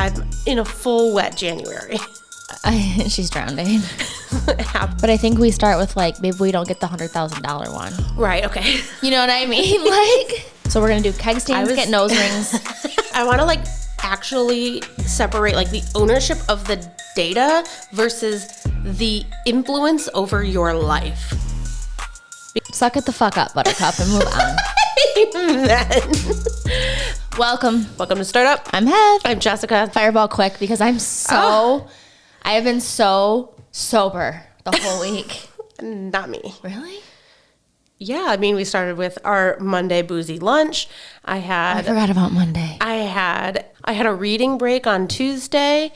I'm in a full wet January. She's drowning. But I think we start with like, maybe we don't get the $100,000 one. Right, okay. You know what I mean? Like, so we're going to do keg stands, get nose rings. I want to like actually separate like the ownership of the data versus the influence over your life. Suck it the fuck up, Buttercup, and move on. Amen. Welcome. Welcome to Startup. I'm Heath. I'm Jessica. Fireball quick because I have been so sober the whole week. Not me. Really? Yeah, I mean, we started with our Monday boozy lunch. I forgot about Monday. I had a reading break on Tuesday.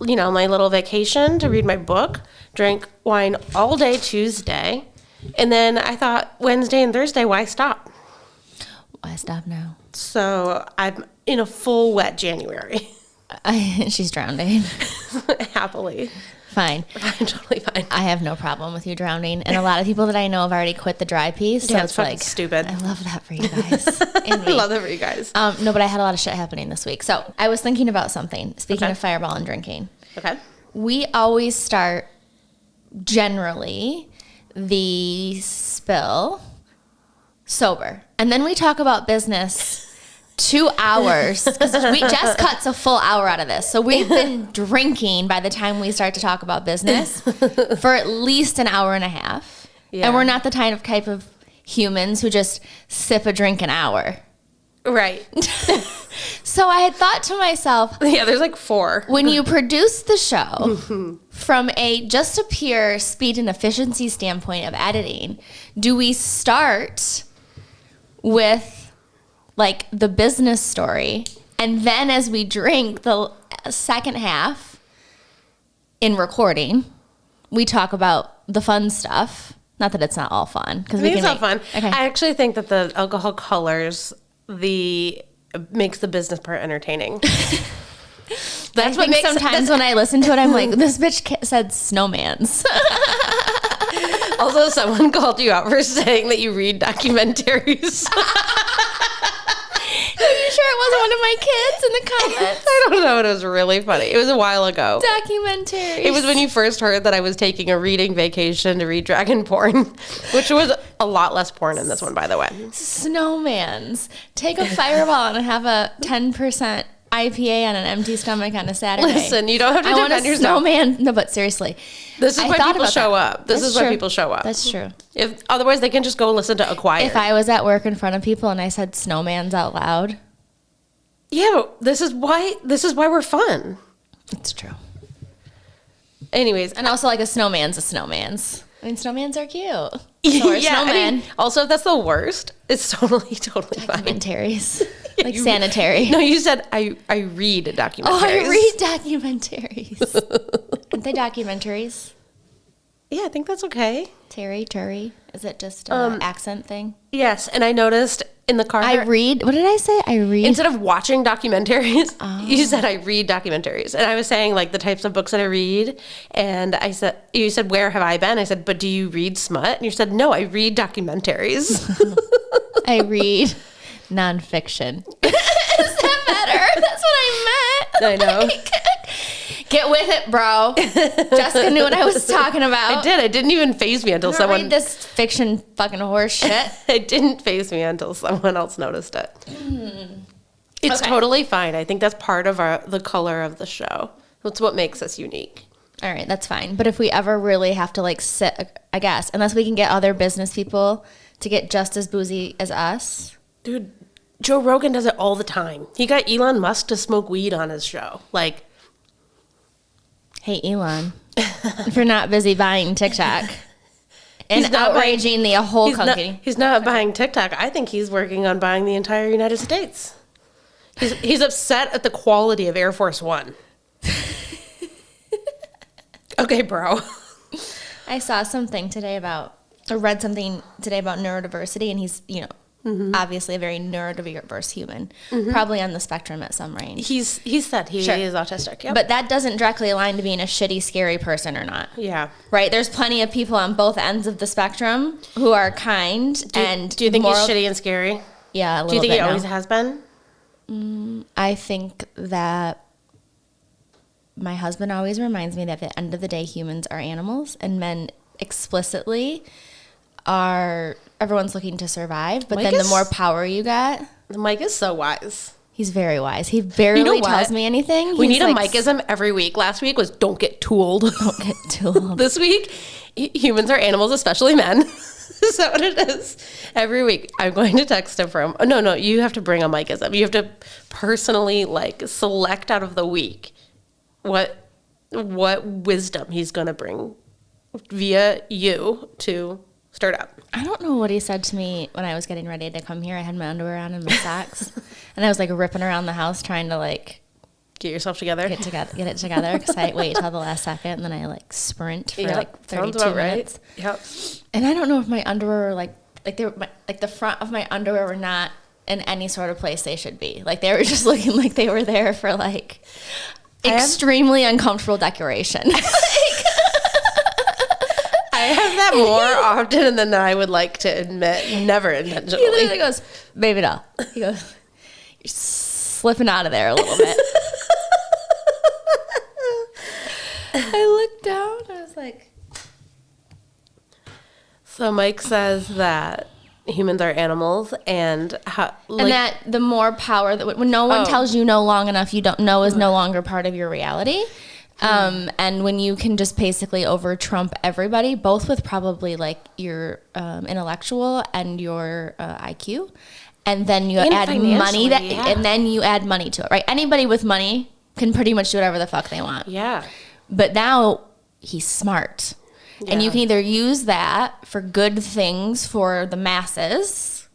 You know, my little vacation to read my book. Drank wine all day Tuesday. And then I thought Wednesday and Thursday, why stop? Why stop now? So I'm in a full wet January. She's drowning. Happily. Fine. I'm totally fine. I have no problem with you drowning. And a lot of people that I know have already quit the dry piece. So Yeah, it's fucking like stupid. I love that for you guys. And I me. love that for you guys. No, but I had a lot of shit happening this week. So I was thinking about something. Speaking Okay. of Fireball and drinking. Okay. We always start generally the spill sober. And then we talk about business 2 hours because Jess cuts a full hour out of this. So we've been drinking by the time we start to talk about business for at least an hour and a half. Yeah. And we're not the type of humans who just sip a drink an hour. Right. So I had thought to myself, Yeah, there's like 4. when you produce the show from just a pure speed and efficiency standpoint of editing, do we start with like the business story, and then as we drink the second half in recording, we talk about the fun stuff? Not that it's not all fun, because I think it's all fun. Okay. I actually think that the alcohol colors makes the business part entertaining. That's what makes sometimes when I listen to it, I'm like, this bitch said snowmans. Also, someone called you out for saying that you read documentaries. Are you sure it wasn't one of my kids in the comments? I don't know. It was really funny. It was a while ago. Documentaries. It was when you first heard that I was taking a reading vacation to read dragon porn, which was a lot less porn in this one, by the way. Snowmans. Take a Fireball and have a 10% IPA on an empty stomach on a Saturday. Listen, you don't have to I want a defend yourself. snowman. No, but seriously. This is I why thought people about show that. up. This That's is why true. people show up. That's true. If otherwise, they can just go listen to Acquired. If I was at work in front of people and I said snowmans out loud. Yeah, but this is why we're fun. It's true. Anyways, And also, like, a snowman's a snowman's. I mean, snowmans are cute. So are yeah, I snowmen. mean, also, if that's the worst, it's totally fine. Documentaries. Like sanitary. No, you said I read documentaries. Oh, I read documentaries. Aren't they documentaries? Yeah, I think that's okay. Terry. Is it just an accent thing? Yes, and I noticed in the car. I read. What did I say? I read. Instead of watching documentaries, you said I read documentaries. And I was saying like the types of books that I read. And you said, where have I been? I said, but do you read smut? And you said, no, I read documentaries. I read nonfiction. Is that better? That's what I meant. I know. Like, get with it, bro. Jessica knew what I was talking about. I did. It didn't even faze me until I don't someone. read this fiction fucking horse shit. It didn't faze me until someone else noticed it. It's Okay. totally fine. I think that's part of the color of the show. That's what makes us unique. All right, that's fine. But if we ever really have to like sit, I guess, unless we can get other business people to get just as boozy as us. Dude, Joe Rogan does it all the time. He got Elon Musk to smoke weed on his show. Like, Hey, Elon, if you're not busy buying TikTok and He's not outraging the whole company. he's not buying TikTok. I think he's working on buying the entire United States. He's upset at the quality of Air Force One. Okay, bro. I saw something today or read something today about neurodiversity, and he's, obviously a very neurodiverse human, probably on the spectrum at some range. He said he Sure. is autistic. Yep. But that doesn't directly align to being a shitty, scary person or not. Yeah. Right? There's plenty of people on both ends of the spectrum who are kind and Do you think moral. he's shitty and scary? Yeah, a little Do you think bit he now. always has been? I think that my husband always reminds me that at the end of the day, humans are animals, and men explicitly are, everyone's looking to survive. But Mike then the is- more power you get, Mike is so wise. he's very wise. He barely You know tells what? me anything. We He's need a like, Mikeism every week. Last week was don't get tooled. Don't get tooled. This week, humans are animals, especially men. Is that what it is? Every week, I'm going to text him from. Oh, no, you have to bring a Mikeism. You have to personally like select out of the week what wisdom he's going to bring via you to start up. I don't know what he said to me when I was getting ready to come here. I had my underwear on and my socks, and I was like ripping around the house trying to like Get yourself together. get it together because I wait till the last second and then I like sprint for like sounds 32 about minutes. right. Yep. And I don't know if my underwear were like they were like the front of my underwear were not in any sort of place they should be. Like they were just looking like they were there for like extremely uncomfortable decoration. I have that more often than I would like to admit. Never He intentionally. literally goes, "Baby doll." He goes, "You're slipping out of there a little bit." I looked down. I was like, So Mike says that humans are animals, and how, like, and that the more power that when no one Oh. tells you no long enough, you don't know is no longer part of your reality. And when you can just basically over trump everybody, both with probably like your intellectual and your IQ, and then you And add money financially, yeah. and then you add money to it, right? Anybody with money can pretty much do whatever the fuck they want. yeah, But now he's smart. And you Yeah. can either use that for good things for the masses,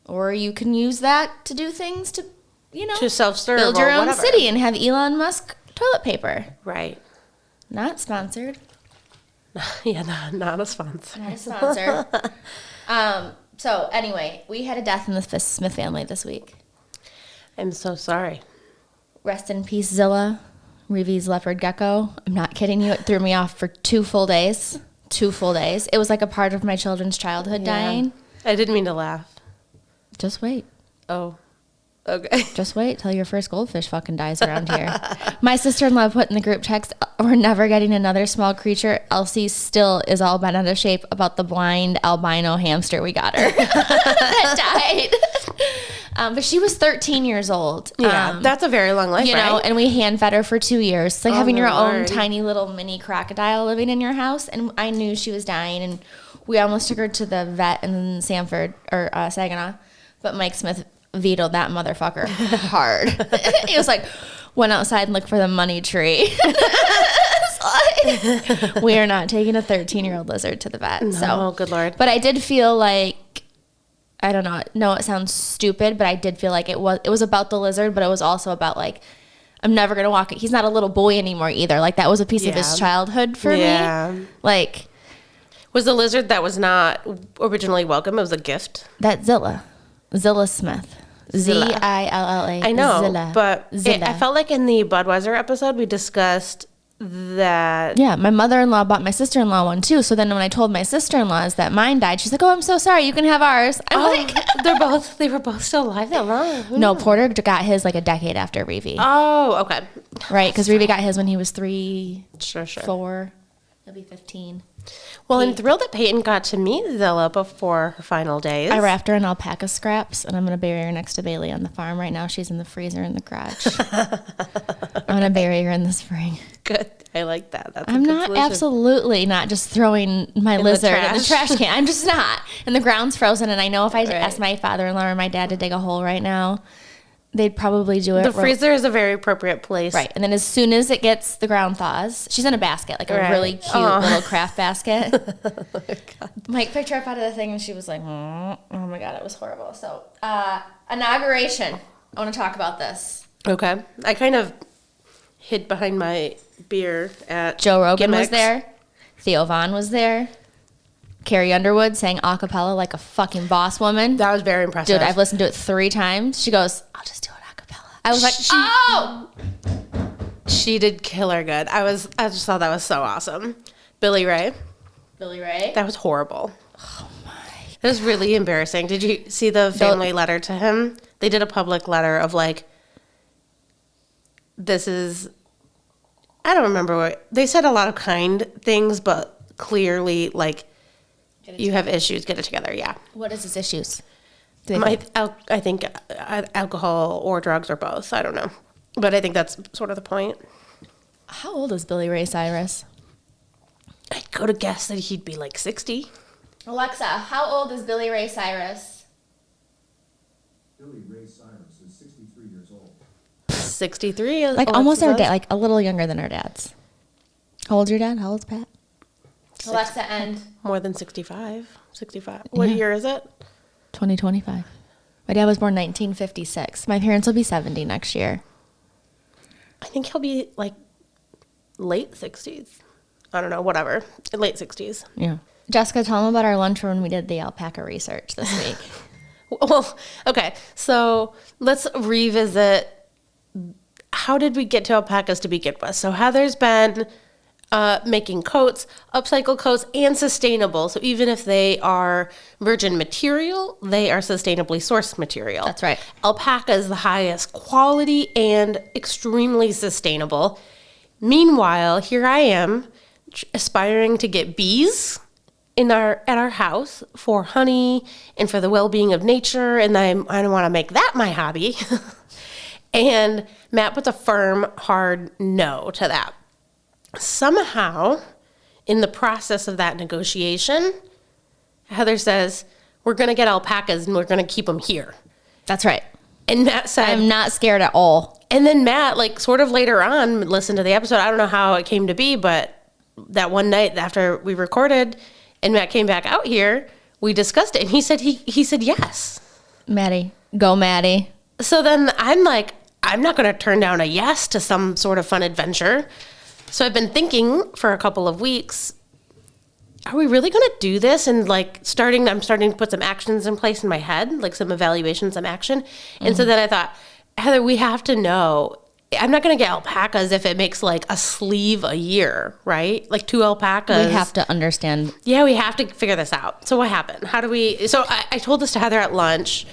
or you can use that to do things to, to self-serve build or your own whatever. city and have Elon Musk toilet paper. Right. Not sponsored. Yeah, not a sponsor. Not sponsored. So anyway, we had a death in the Smith family this week. I'm so sorry. Rest in peace, Zilla, Reeve's leopard gecko. I'm not kidding you. It threw me off for 2 full days. 2 full days. It was like a part of my children's childhood dying. I didn't mean to laugh. Just wait. Oh, okay. Just wait till your first goldfish fucking dies around here. My sister-in-law put in the group text, "We're never getting another small creature. Elsie still is all bent out of shape about the blind albino hamster we got her that died." But she was 13 years old. Yeah, that's a very long life, You know, right? and we hand fed her for 2 years. It's like having my your own Lord. tiny little mini crocodile living in your house. And I knew she was dying, and we almost took her to the vet in Sanford or Saginaw, but Mike Smith vetoed that motherfucker hard. He was like, "Went outside and looked for the money tree." It's like, we are not taking a 13-year-old lizard to the vet. Oh, So, good Lord. but I did feel like, I don't know. No, it sounds stupid, but I did feel like it was about the lizard, but it was also about like, I'm never gonna walk it. He's not a little boy anymore either. Like that was a piece of his Yeah. childhood for Yeah. me. Like Was the lizard that was not originally welcome? It was a gift. that Zilla Smith, Zilla. Zilla. I know, Zilla. but Zilla. I felt like in the Budweiser episode we discussed that. Yeah, my mother-in-law bought my sister-in-law one too. So then when I told my sister-in-law is that mine died, she's like, "Oh, I'm so sorry. You can have ours." I'm like, They were both still alive that long. Who no, knew? Porter got his like a decade after Reeve, Oh, okay. right? Because Reeve got his when he was 3, Sure. 4. He'll be 15. Well, I'm thrilled that Peyton got to meet Zilla before her final days. I wrapped her in alpaca scraps, and I'm going to bury her next to Bailey on the farm. Right now, she's in the freezer in the garage. I'm going to bury her in the spring. Good. I like that. That's I'm a good not solution. absolutely not just throwing my the lizard in the trash. trash can. I'm just not. And the ground's frozen, and I know if I Right. asked my father-in-law or my dad to dig a hole right now, they'd probably do it. The freezer is a very appropriate place. Right. And then as soon as it gets, the ground thaws. She's in a basket, like a Right. really cute Aw. little craft basket. Mike picked her up out of the thing and she was like, "Oh my God, it was horrible." So, inauguration. I want to talk about this. Okay. I kind of hid behind my beer at Joe Rogan was Gimmicks. there. Theo Vaughn was there. Carrie Underwood sang a cappella like a fucking boss woman. That was very impressive. Dude, I've listened to it 3 times. She goes, "I'll just do it a cappella." I was like, She- "Oh!" She did killer good. I just thought that was so awesome. Billy Ray. Billy Ray. That was horrible. Oh my. It was really embarrassing. Did you see the family letter to him? They did a public letter of like, this is I don't remember what they said. A lot of kind things, but clearly, like, you have issues. Get it together. Yeah. What is his issues? Do they think? I think alcohol or drugs or both. I don't know, but I think that's sort of the point. How old is Billy Ray Cyrus? I'd go to guess that he'd be like 60. Alexa, how old is Billy Ray Cyrus? Billy Ray Cyrus is 63 years old. 63. Like Alexa almost our says. dad, like a little younger than our dads. How old's your dad? How old's Pat? Alexa, and More than 65. 65. What year is it? 2025. My dad was born 1956. My parents will be 70 next year. I think he'll be like late 60s. I don't know, whatever. Late 60s. Yeah. Jessica, tell them about our lunch when we did the alpaca research this week. Well, okay. So let's revisit how did we get to alpacas to begin with? So Heather's been making coats, upcycle coats, and sustainable. So even if they are virgin material, they are sustainably sourced material. That's right. Alpaca is the highest quality and extremely sustainable. Meanwhile, here I am aspiring to get bees at our house for honey and for the well-being of nature, and I want to make that my hobby. And Matt puts a firm, hard no to that. Somehow, in the process of that negotiation, Heather says, we're going to get alpacas and we're going to keep them here. That's right. And Matt said, I'm not scared at all. and then Matt, like sort of later on, listened to the episode. I don't know how it came to be, but that one night after we recorded and Matt came back out here, we discussed it. And he said yes. Maddie. Go, Maddie. So then I'm like, I'm not going to turn down a yes to some sort of fun adventure. So I've been thinking for a couple of weeks, are we really going to do this? And like I'm starting to put some actions in place in my head, like some evaluation, some action. And so then I thought, Heather, we have to know, I'm not going to get alpacas if it makes like a sleeve a year, right? Like 2 alpacas. We have to understand. Yeah, we have to figure this out. So what happened? How do we, so I told this to Heather at lunch.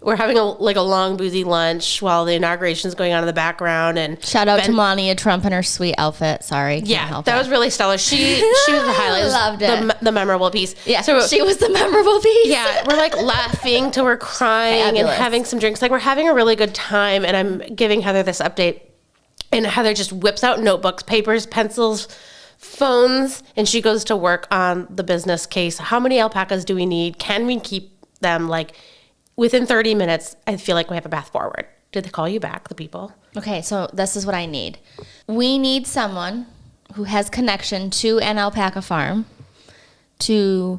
We're having a long boozy lunch while the inauguration is going on in the background. And Shout out to Melania Trump and her sweet outfit. Sorry. Can't yeah, help that it. was really stellar. She was the highlight. Loved it. The memorable piece. Yeah, So she was the memorable piece. yeah, we're like laughing till we're crying Fabulous. and having some drinks. Like we're having a really good time. And I'm giving Heather this update. And Heather just whips out notebooks, papers, pencils, phones, and she goes to work on the business case. How many alpacas do we need? Can we keep them? Like within 30 minutes, I feel like we have a path forward. Did they call you back, the people? Okay, so this is what I need. We need someone who has connection to an alpaca farm to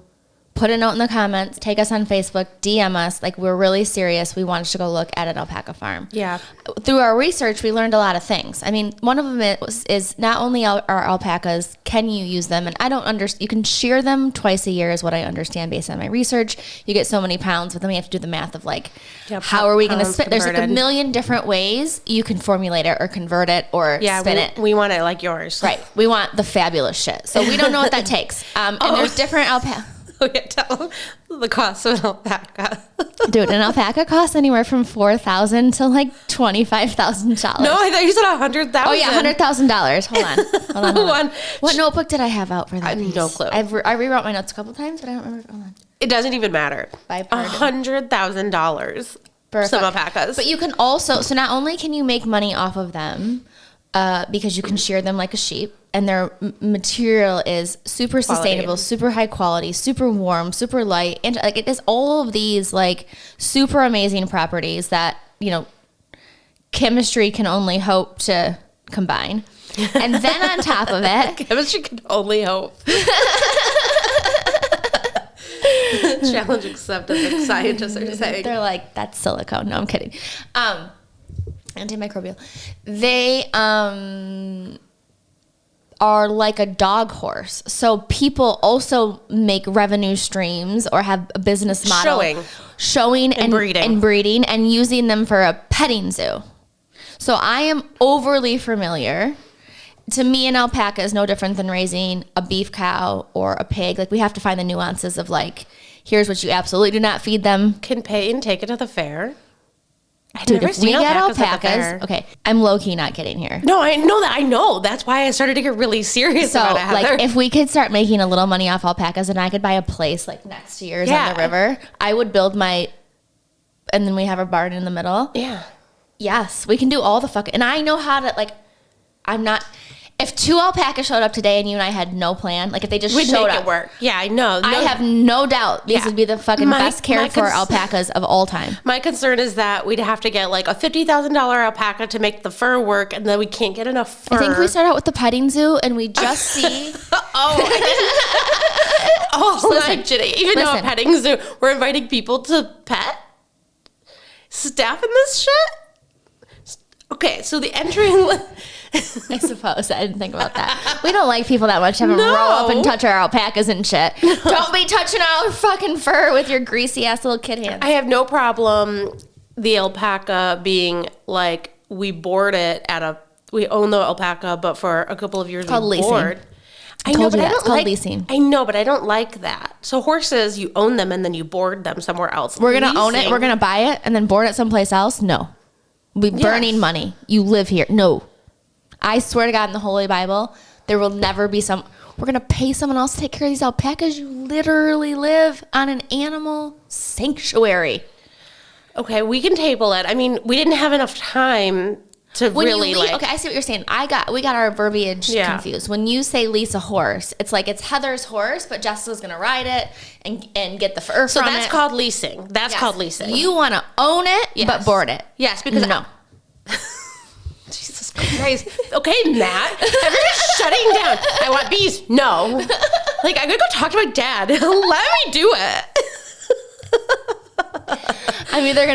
put a note in the comments, take us on Facebook, DM us. Like, we're really serious. We want you to go look at an alpaca farm. Yeah. Through our research, we learned a lot of things. I mean, one of them is not only our alpacas, can you use them? And I don't understand. You can shear them twice a year is what I understand based on my research. You get so many pounds, but then we have to do the math of like, Yeah, how are we going to pounds spit? There's like a converted. million different ways you can formulate it or convert it or Yeah, spin it. we want it like yours. Right. We want the fabulous shit. So we don't know what that takes. And there's different alpaca. Okay, tell them the cost of an alpaca. Dude, an alpaca costs anywhere from $4,000 to like $25,000. No, I thought you said 100,000. Oh yeah, $100,000. Hold on. One. What notebook did I have out for that? I have piece? no clue. I rewrote my notes a couple times, but I don't remember. Hold on. It doesn't even matter. By pardon. $100,000 for some alpacas. But you can also, so not only can you make money off of them, because you can shear them like a sheep, and their material is super sustainable, super high quality, super warm, super light, and like it has all of these like super amazing properties that, you know, chemistry can only hope to combine. And then on top of it, Chemistry can only hope. Challenge accepted, like scientists are saying. they're like, that's silicone. No, I'm kidding. Antimicrobial. They are like a dog horse. So people also make revenue streams or have a business model showing and breeding and using them for a petting zoo. So I am overly familiar. To me, an alpaca is no different than raising a beef cow or a pig. Like, we have to find the nuances of like, here's what you absolutely do not feed them. Can pay and take it to the fair. I've Dude, never if we seen get alpacas at the alpacas, fair. okay, I'm low-key not kidding here. No, I know that. I know. That's why I started to get really serious So, about it, Heather. like, if we could start making a little money off alpacas and I could buy a place, like, next to yours on Yeah. the river, I would build my, and then we have a barn in the middle. Yeah. Yes, we can do all the fucking, and I know how to, like, I'm not, if 2 alpacas showed up today and you and I had no plan, like, if they just We'd showed make up. it work. Yeah, I know. I No- have no doubt these Yeah. would be the fucking My- best cared my for cons- alpacas of all time. My concern is that we'd have to get like a $50,000 alpaca to make the fur work, and then we can't get enough fur. I think we start out with the petting zoo and we just see. Oh, Listen, my Jenny. Even though a listen. petting zoo, we're inviting people to pet staff in this shit. Okay, so the entry. I suppose I didn't think about that. We don't like people that much to have them No. roll up and touch our alpacas and shit. Don't be touching our fucking fur with your greasy ass little kid hands. I have no problem the alpaca being like we board it at a. We own the alpaca, but for a couple of years Called we leasing. board. I told you but that. I don't It's called like leasing. I know, but I don't like that. So horses, you own them and then you board them somewhere else. We're gonna own it. Leasing- We're gonna buy it and then board it someplace else. No, we burning money. You live here. No, I swear to God in the Holy Bible, there will never be some. We're gonna pay someone else to take care of these alpacas. You literally live on an animal sanctuary. Okay, we can table it. I mean, we didn't have enough time to When really you lease, like. okay, I see what you're saying. We got our verbiage Yeah. confused. When you say lease a horse, it's like it's Heather's horse, but Jessica's gonna ride it and get the fur So from that's it. called leasing. That's Yes. called leasing. You want to own it, Yes. but board it. Yes, because no. Jesus Christ. Okay, Matt. Everyone's shutting down. I want bees. No. Like, I'm going to go talk to my dad. Let me do it. I'm either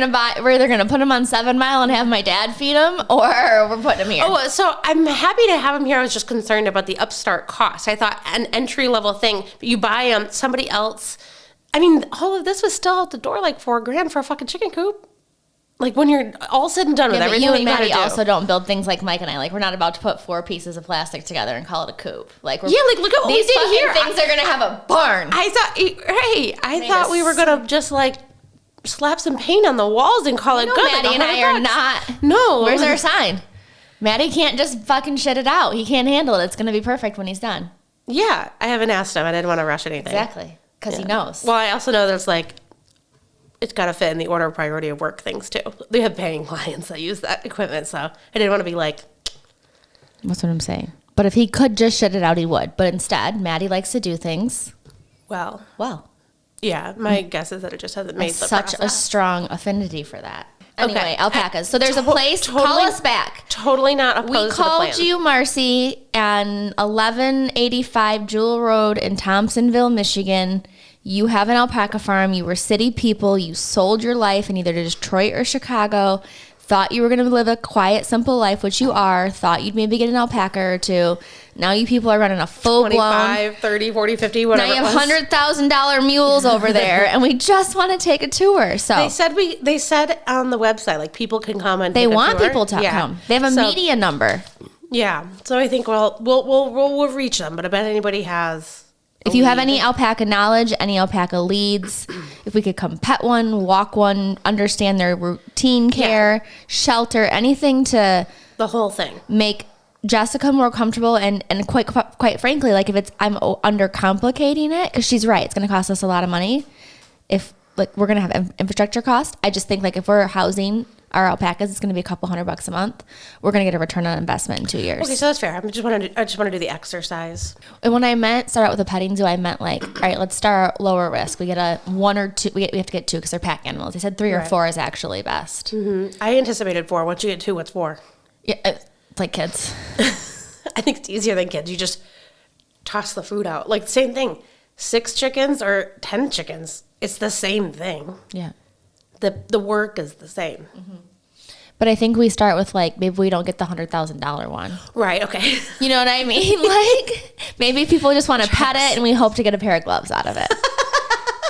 we're either gonna put them on 7 Mile and have my dad feed them, or we're putting them here. Oh, so I'm happy to have him here. I was just concerned about the upstart cost. I thought an entry level thing, you buy somebody else. I mean, all of this was still out the door like $4,000 for a fucking chicken coop. Like when you're all said and done with Yeah, but everything you that and you gotta Maddie do. also don't build things like Mike and I. Like, we're not about to put 4 pieces of plastic together and call it a coop. Like, Yeah, like, look at what we these did fucking here. things are gonna have a barn. I Made thought us- we were gonna just like slap some paint on the walls and call it No, good. Maddie like and I are $100. not. No. Where's our sign? Maddie can't just fucking shit it out. He can't handle it. It's gonna be perfect when he's done. Yeah, I haven't asked him. I didn't want to rush anything. Exactly, because he knows. Well, I also know there's like, it's got to fit in the order of priority of work things too. They have paying clients that use that equipment, so I didn't want to be like, That's what I'm saying. But if he could just shit it out, he would. But instead, Maddie likes to do things well, well. yeah. My guess is that it just hasn't made the Such a process. strong affinity for that. Anyway, Okay. alpacas. So there's a place. Call totally- us back. Totally not opposed We to the called plan. you, Marcy, on 1185 Jewel Road in Thompsonville, Michigan. You have an alpaca farm. You were city people. You sold your life in either Detroit or Chicago. Thought you were going to live a quiet, simple life, which you are. Thought you'd maybe get an alpaca or two. Now you people are running a full-blown... 25, 30, 40, 50, whatever. Now you it have was. $100,000 mules over there, and we just want to take a tour. So They said on the website like people can come and they take a want tour. people to Yeah. come. They have a So- media number. Yeah, so I think we'll reach them, but I bet anybody has. If you have any alpaca knowledge, any alpaca leads, if we could come pet one, walk one, understand their routine care, shelter, anything to the whole thing. make Jessica more comfortable and quite frankly, like if it's I'm undercomplicating it, because she's right, it's going to cost us a lot of money. If like we're going to have infrastructure cost, I just think like if we're housing our alpacas, it's going to be a couple $100 a month. We're going to get a return on investment in 2 years. Okay, so that's fair. I just want to do the exercise. And when I meant start out with a petting zoo, I meant like, all right, let's start lower risk. We get a 1 or 2. We have to get 2 because they're pack animals. They said 3 or Right. 4 is actually best. I anticipated 4. Once you get 2, what's 4? Yeah, it's like kids. I think it's easier than kids. You just toss the food out. Like same thing. 6 chickens or 10 chickens. It's the same thing. Yeah. The work is the same. But I think we start with like maybe we don't get the $100,000 one. Right. Okay. You know what I mean? Like maybe people just want to pet it, and we hope to get a pair of gloves out of it.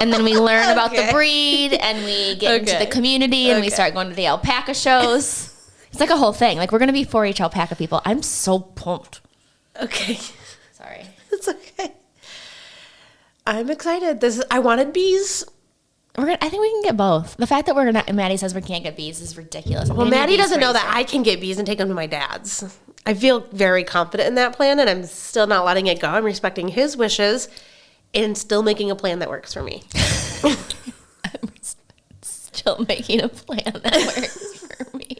And then we learn about the Okay. breed, and we get into Okay. the community, and we Okay. start going to the alpaca shows. It's like a whole thing. Like we're gonna be 4-H alpaca people. I'm so pumped. Okay. Sorry. It's okay. I'm excited. I wanted bees. I think we can get both. The fact that Maddie says we can't get B's is ridiculous. Well, Maddie doesn't know that I can get B's and take them to my dad's. I feel very confident in that plan, and I'm still not letting it go. I'm respecting his wishes and still making a plan that works for me. I'm still making a plan that works for me.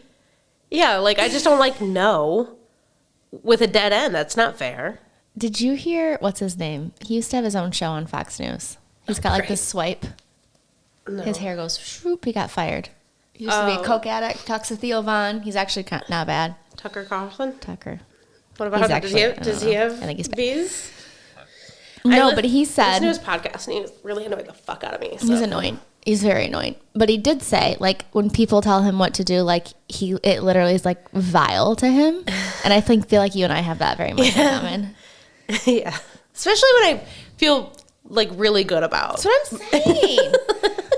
Yeah, like I just don't like no with a dead end. That's not fair. Did you hear, what's his name? He used to have his own show on Fox News. He's got like Great. this swipe. No. His hair goes, shoop, he got fired. He used to be a coke addict, talks to Theo Vaughn. He's actually not bad. Tucker Carlson? Tucker. What about He's him? actually- I don't Does he know. have I think he's bad. B's? No, but he said, Listen to his podcast, and he really annoyed the fuck out of me. So. he's annoying. He's very annoying. But he did say, like, when people tell him what to do, like, it literally is, like, vile to him. And I feel like you and I have that very much in common. Yeah. Especially when I feel, like, really good about. That's what I'm saying.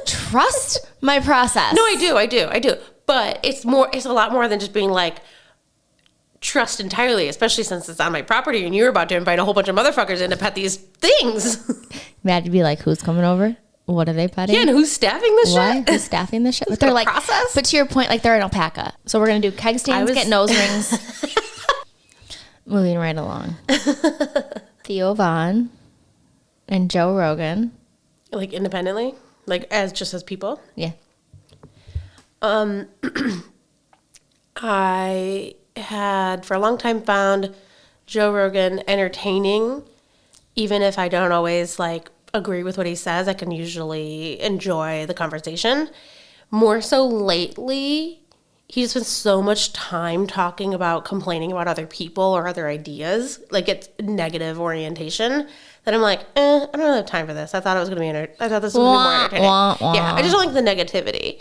Trust my process. No, I do. But it's a lot more than just being like, trust entirely, especially since it's on my property and you're about to invite a whole bunch of motherfuckers in to pet these things. Mad to be like, who's coming over? What are they petting? Yeah, and who's staffing this Why? shit? Who's staffing this shit? But the they're like, process? but to your point, like they're an alpaca. So we're going to do keg stands, get nose rings. Moving right along. Theo Vaughn and Joe Rogan. Like independently? Like as people? Yeah. I had for a long time found Joe Rogan entertaining, even if I don't always like agree with what he says. I can usually enjoy the conversation. More so lately, he spends so much time talking about complaining about other people or other ideas, like it's negative orientation, that I'm like, I don't have time for this. I thought it was going to be I thought this was going to be more entertaining. Yeah, I just don't like the negativity.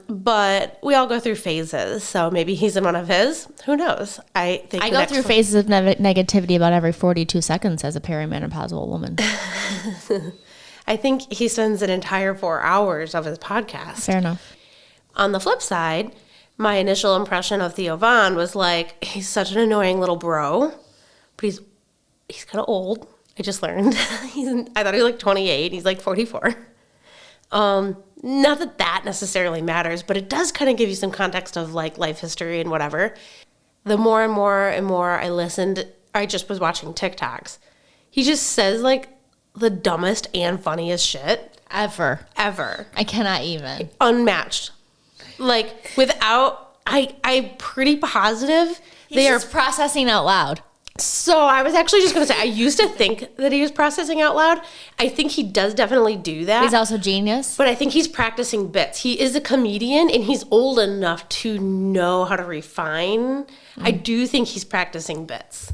But we all go through phases, so maybe he's in one of his. Who knows? I think I go through phases of negativity about every 42 seconds as a perimenopausal woman. I think he spends an entire 4 hours of his podcast. Fair enough. On the flip side, my initial impression of Theo Vaughn was like, he's such an annoying little bro, but he's kind of old. I just learned. I thought he was like 28. He's like 44. Not that necessarily matters, but it does kind of give you some context of like life history and whatever. The more and more I listened, I just was watching TikToks. He just says like the dumbest and funniest shit Ever. ever. I cannot even. Unmatched. Like without, I'm pretty positive He's just processing out loud. So I was actually just going to say, I used to think that he was processing out loud. I think he does definitely do that. He's also genius. But I think he's practicing bits. He is a comedian and he's old enough to know how to refine. I do think he's practicing bits.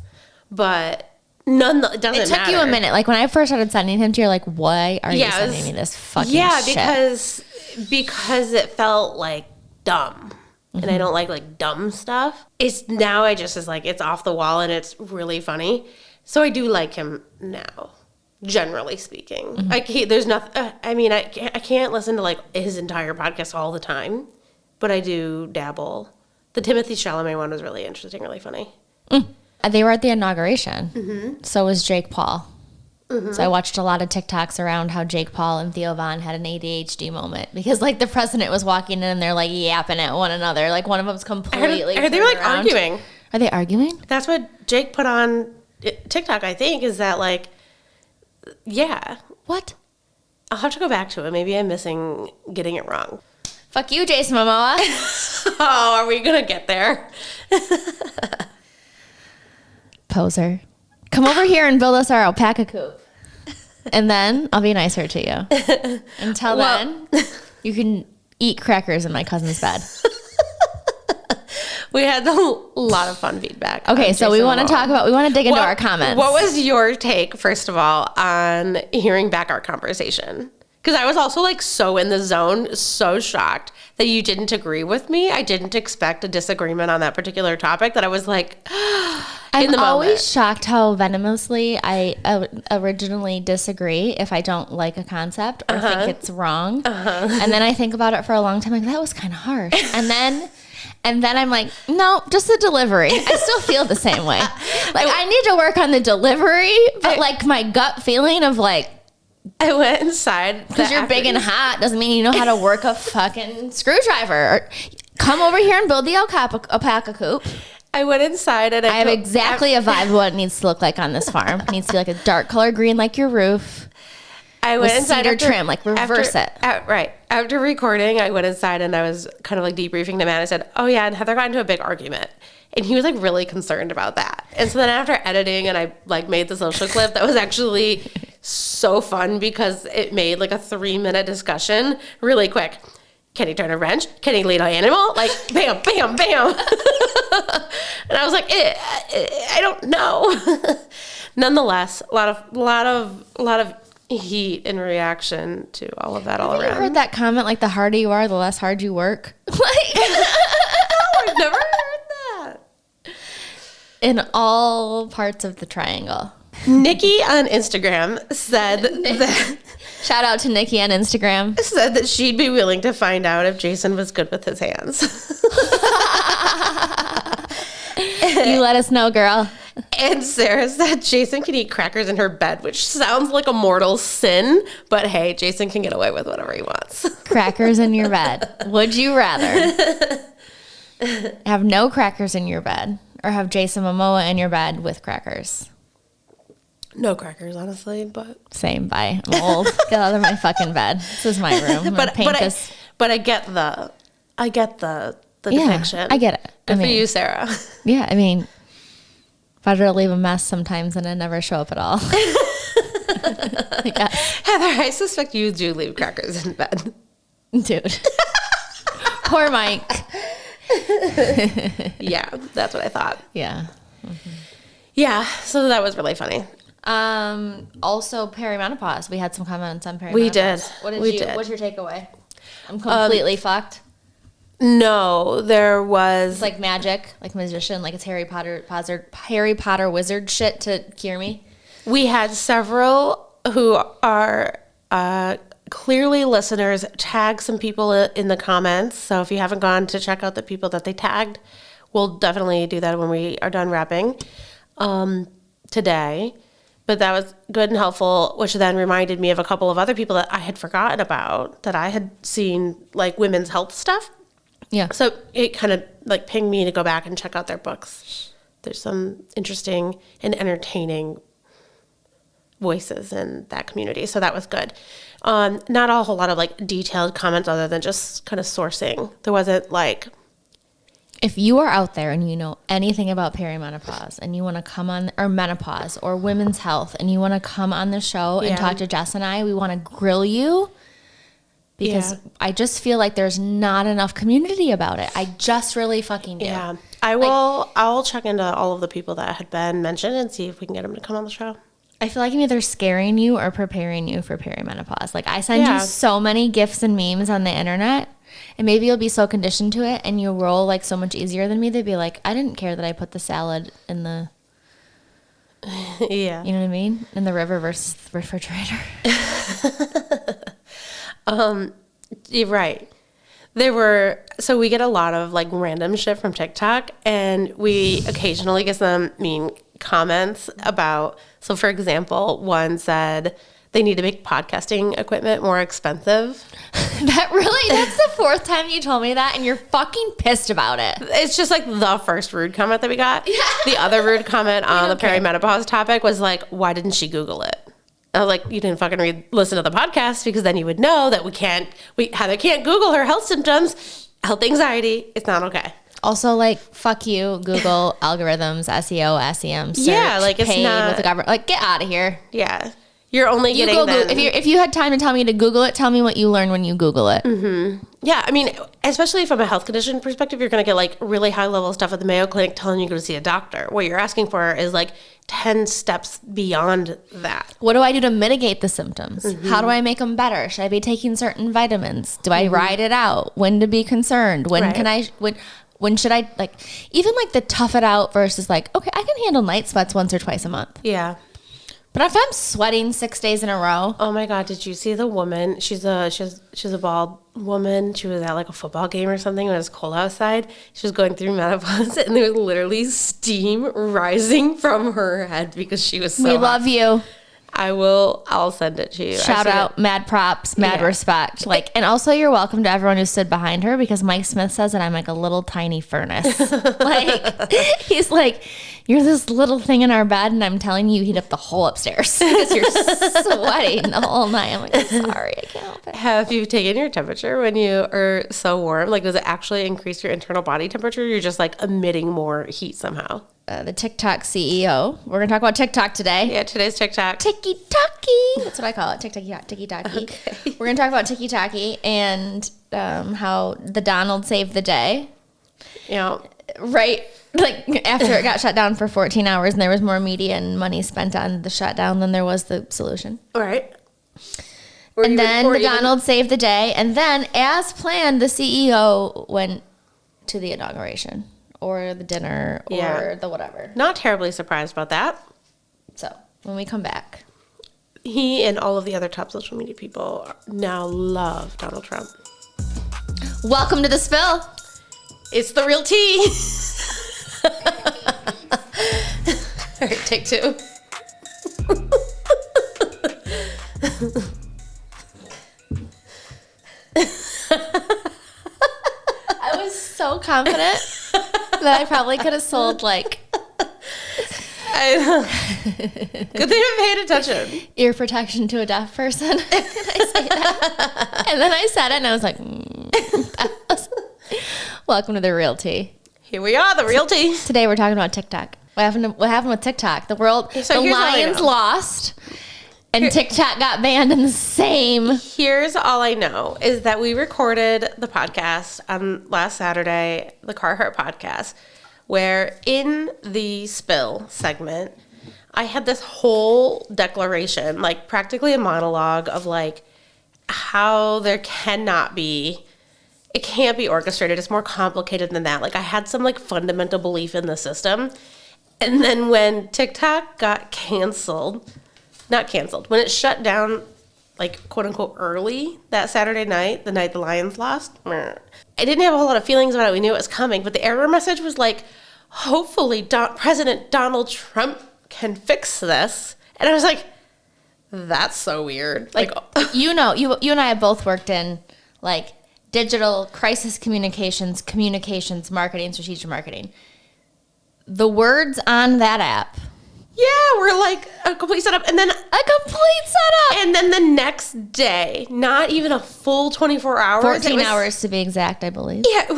But it doesn't It took matter. you a minute. Like when I first started sending him to you, like, why are you it was- sending me this fucking Yeah, shit? because it felt like dumb. And I don't like dumb stuff. It's now I just is like, it's off the wall and it's really funny. So I do like him now, generally speaking. I can't, there's nothing, I can't listen to like his entire podcast all the time, but I do dabble. The Timothy Chalamet one was really interesting, really funny. They were at the inauguration. So was Jake Paul. So I watched a lot of TikToks around how Jake Paul and Theo Vaughn had an ADHD moment because like the president was walking in and they're like yapping at one another. Like one of them's completely. They were like around. arguing. Are they arguing? That's what Jake put on TikTok, I think, is that like, yeah. What? I'll have to go back to it. Maybe I'm missing getting it wrong. Fuck you, Jason Momoa. Oh, are we going to get there? Poser. Come over here and build us our alpaca coop. And then I'll be nicer to you. Until then, you can eat crackers in my cousin's bed. We had a lot of fun feedback. Okay, on so we Jason want to Momoa. we want to dig into our comments. What was your take, first of all, on hearing back our conversation? Because I was also like so in the zone, so shocked that you didn't agree with me. I didn't expect a disagreement on that particular topic that I was like, I'm the always moment. shocked how venomously I originally disagree if I don't like a concept or think it's wrong. And then I think about it for a long time, like, that was kind of harsh. And then I'm like, no, just the delivery. I still feel the same way. Like, I need to work on the delivery, but like my gut feeling of like, I went inside. Because you're big and hot doesn't mean you know how to work a fucking screwdriver. Or come over here and build the alpaca coop. I went inside and I have exactly a vibe of what it needs to look like on this farm. It needs to be like a dark color green like your roof. I went with inside cedar trim, like reverse it. Right. After recording, I went inside and I was kind of like debriefing the man. I said, oh yeah, and Heather got into a big argument. And he was like really concerned about that. And so then after editing and I like made the social clip that was actually so fun because it made like a 3-minute discussion really quick. Can he turn a wrench? Can he lead an animal? Like bam, bam, bam. And I was like, I don't know. Nonetheless, a lot of heat and reaction to all of that all Have you around. heard that comment like the harder you are, the less hard you work? Like I've never heard that. in all parts of the triangle. Nikki on Instagram said that Shout out to Nikki on Instagram. said that she'd be willing to find out if Jason was good with his hands. You let us know, girl. And Sarah said Jason can eat crackers in her bed, which sounds like a mortal sin, but hey, Jason can get away with whatever he wants. Crackers in your bed. Would you rather have no crackers in your bed or have Jason Momoa in your bed with crackers? No crackers, honestly, but Same. Bye. I'm old. Get out of my fucking bed. This is my room. I'm gonna paint this. but I get the depiction. I get it. Good I mean, for you, Sarah. Yeah, I mean, I'd rather leave a mess sometimes than I never show up at all. I guess. Heather, I suspect you do leave crackers in bed. Dude. Poor Mike. Yeah, that's what I thought. Yeah. Yeah, so that was really funny. Also perimenopause. We had some comments on perimenopause. We did. What's your takeaway? I'm completely fucked. No, there was It's like magic, like magician, like it's Harry Potter wizard shit to cure me. we had several who are clearly listeners tag some people in the comments. So if you haven't gone to check out the people that they tagged, we'll definitely do that when we are done wrapping today. But that was good and helpful, which then reminded me of a couple of other people that I had forgotten about that I had seen, like women's health stuff. Yeah. So it kind of like pinged me to go back and check out their books. There's some interesting and entertaining voices in that community. So that was good. Not a whole lot of like detailed comments other than just kind of sourcing. There wasn't like, If you are out there and you know anything about perimenopause and you want to come on, or menopause or women's health, and you want to come on the show and Yeah. talk to Jess and I, we want to grill you because Yeah. I just feel like there's not enough community about it. I just really fucking do. yeah, I'll check into all of the people that had been mentioned and see if we can get them to come on the show. I feel like I'm either scaring you or preparing you for perimenopause. Like I send Yeah. you so many gifs and memes on the internet, and maybe you'll be so conditioned to it and you'll roll like so much easier than me. They'd be like, I didn't care that I put the salad in the, Yeah. you know what I mean? In the river versus the refrigerator. You're right. So we get a lot of like random shit from TikTok, and we occasionally get some mean comments about, so for example, one said they need to make podcasting equipment more expensive. That's the fourth time you told me that and you're fucking pissed about it. It's just like the first rude comment that we got. The other rude comment on the perimenopause topic was like, why didn't she Google it? I was like, you didn't fucking listen to the podcast, because then you would know that Heather can't Google her health symptoms, health anxiety. It's not okay. Also, like, fuck you, Google algorithms, SEO, SEM, search, Yeah, like, it's paid not- with the government. Like, get out of here. Yeah. You're only You getting Google, them. if you had time to tell me to Google it, tell me what you learned when you Google it. Yeah, I mean, especially from a health condition perspective, you're going to get like really high level stuff at the Mayo Clinic telling you to go see a doctor. What you're asking for is like 10 steps beyond that. What do I do to mitigate the symptoms? How do I make them better? Should I be taking certain vitamins? Do I ride it out? When to be concerned? When Right. can I? When should I, like, even like the tough it out versus like, okay, I can handle night sweats once or twice a month. Yeah. But if I'm sweating 6 days in a row, Oh my God, did you see the woman? She's a bald woman. She was at like a football game or something when it was cold outside. She was going through menopause, and there was literally steam rising from her head because she was so we hot. love you. I'll send it to you. Shout out, mad props, mad respect. Like, and also you're welcome to everyone who stood behind her, because Mike Smith says that I'm like a little tiny furnace. Like, he's like, you're this little thing in our bed, and I'm telling you, heat up the whole upstairs because you're sweating the whole night. I'm like, I'm sorry, I can't help it. Have you taken your temperature when you are so warm? Like, does it actually increase your internal body temperature? You're just like emitting more heat somehow. The TikTok CEO. We're gonna talk about TikTok today. Yeah, today's TikTok. Tiki-taki. That's what I call it. Tiki-taki. Okay. We're going to talk about tiki-taki and how the Donald saved the day. Yeah. Right. Like, after it got shut down for 14 hours and there was more media and money spent on the shutdown than there was the solution. All right. And then the Donald saved the day. And then, as planned, the CEO went to the inauguration or the dinner or the whatever. Not terribly surprised about that. So, when we come back. He and all of the other top social media people now love Donald Trump. Welcome to the spill. It's the real tea. All right, take two. I was so confident that I probably could have sold like Good thing I paid attention. ear protection to a deaf person. And I say that. And then I said it and I was like, welcome to the real tea. Here we are, the real tea. Today we're talking about TikTok. What happened with TikTok? The here's all I Lions know. lost and TikTok got banned in the same. Here's all I know is that we recorded the podcast on last Saturday, the Carhartt podcast, where in the spill segment, I had this whole declaration, like practically a monologue of like how there cannot be, it can't be orchestrated. It's more complicated than that. Like I had some like fundamental belief in the system. And then when TikTok got when it shut down, like quote unquote early that Saturday night, the night the Lions lost, I didn't have a whole lot of feelings about it. We knew it was coming, but the error message was like, hopefully President Donald Trump can fix this. And I was like, that's so weird. Like, you and I have both worked in like digital crisis communications, marketing, strategic marketing. The words on that app. Yeah, we're like a complete setup. And then And then the next day, not even a full 24 hours. 14 hours to be exact, I believe. Yeah, it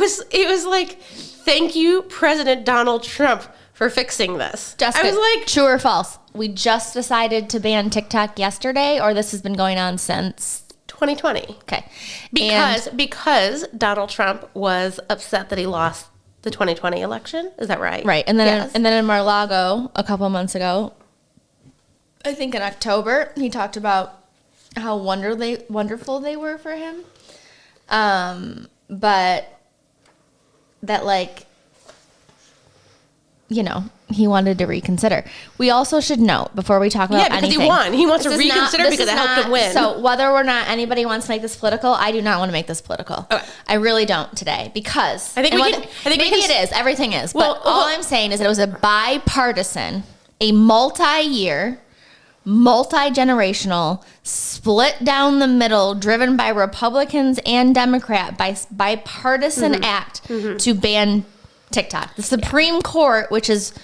was like, thank you, President Donald Trump, for fixing this. Jessica, I was like, true or false? We just decided to ban TikTok yesterday, or this has been going on since 2020. Okay. Because Donald Trump was upset that he lost the 2020 election. Is that right? Right. And then Yes. in Mar-a-Lago a couple months ago, I think in October, he talked about how wonderful they were for him. But that, like, you know, he wanted to reconsider. We also should note before we talk about because anything. he won. He wants to this is reconsider this because is it helped him win. So whether or not anybody wants to make this political, I do not want to make this political. Okay. I really don't today because I think and we what- can- I think we maybe can- it is. Everything is. Well, but all I'm saying is that it was a bipartisan, a multi-year, multi-generational, split down the middle, driven by Republicans and Democrats, bipartisan act to ban TikTok. The Supreme Court, which is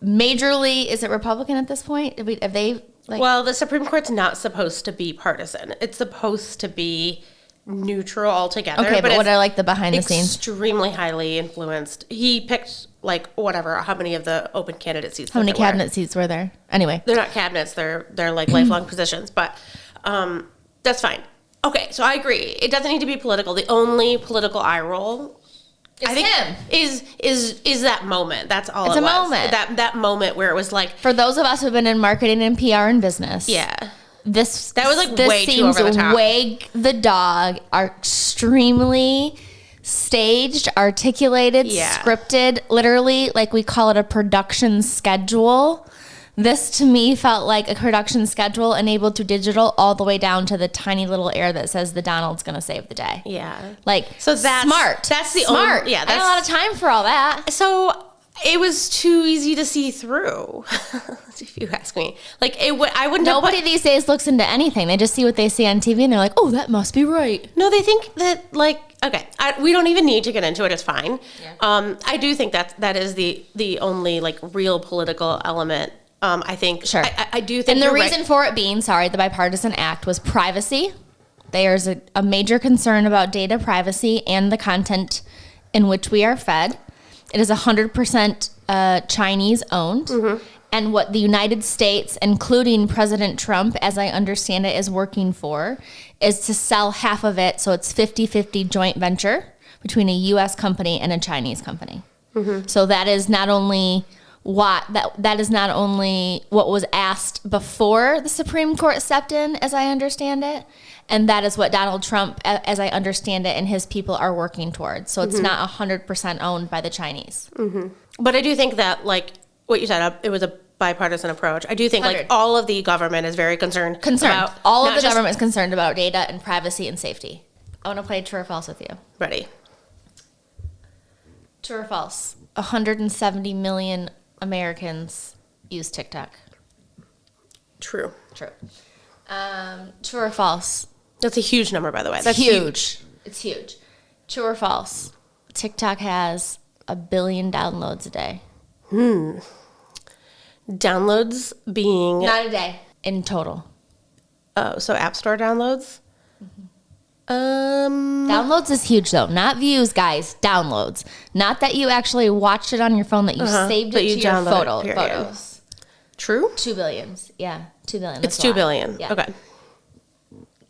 majorly, is it Republican at this point? Have they like? Well, the Supreme Court's not supposed to be partisan. It's supposed to be neutral altogether. Okay, but what it's are like the behind the scenes? extremely highly influenced. He picked like whatever, how many of the open candidate seats. How many that there were. cabinet seats were there? Anyway, They're not cabinets. They're like lifelong positions. But that's fine. Okay, so I agree. It doesn't need to be political. The only political eye roll, I think, him. is that moment. That's all. It's it a was. moment. That moment where it was like, For those of us who've been in marketing and PR and business, yeah. that was, like, this way too seems over the top. Wag the dog are extremely staged, articulated, Yeah. scripted, literally like we call it a production schedule. This to me felt like a production schedule enabled to digital all the way down to the tiny little air that says the Donald's going to save the day. Yeah. Like, So that's smart. That's the smart. only. Yeah. I had a lot of time for all that. So It was too easy to see through, if you ask me. Like, I wouldn't have Nobody these days looks into anything. They just see what they see on TV and they're like, oh, that must be right. No, they think that, like, okay, we don't even need to get into it. It's fine. Yeah. I do think that is the only, like, real political element. I think. Sure. I do think. And the you're reason right. for it being, the Bipartisan Act was privacy. There's a major concern about data privacy and the content in which we are fed. It is 100% Chinese owned. Mm-hmm. And what the United States, including President Trump, as I understand it, is working for, is to sell half of it. So it's 50-50 joint venture between a U.S. company and a Chinese company. Mm-hmm. So that is not only what was asked before the Supreme Court stepped in, as I understand it. And that is what Donald Trump, as I understand it, and his people are working towards. So it's not 100% owned by the Chinese. Mm-hmm. But I do think that, like what you said, it was a bipartisan approach. I do think 100. like all of the government is very concerned. About All of not the just- government is concerned about data and privacy and safety. I want to play true or false with you. Ready. True or false? 170 million Americans use TikTok. True. True. True or false? That's a huge number, by the way. It's That's huge. It's huge. True or false? TikTok has 1 billion downloads a day. Downloads being Not a day. In total. so App Store downloads. Downloads is huge though. Not views, guys. Downloads. Not that you actually watched it on your phone, that you saved That it you to your downloaded it, period. photos. True. 2 billions. Yeah. 2 billion. It's That's a 2 lot. billion. Yeah. Okay.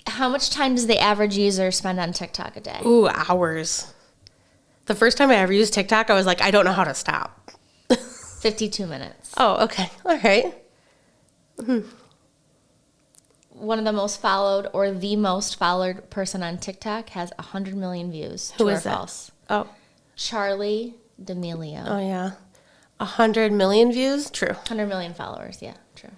How much time does the average user spend on TikTok a day? Ooh, hours. The first time I ever used TikTok, I was like, I don't know how to stop. 52 minutes. Oh, okay. All right. One of the most followed or the most followed person on TikTok has 100 million views. Who True is or that? false? Oh, Charlie D'Amelio. oh yeah. 100 million views? True. 100 million followers. Yeah, true.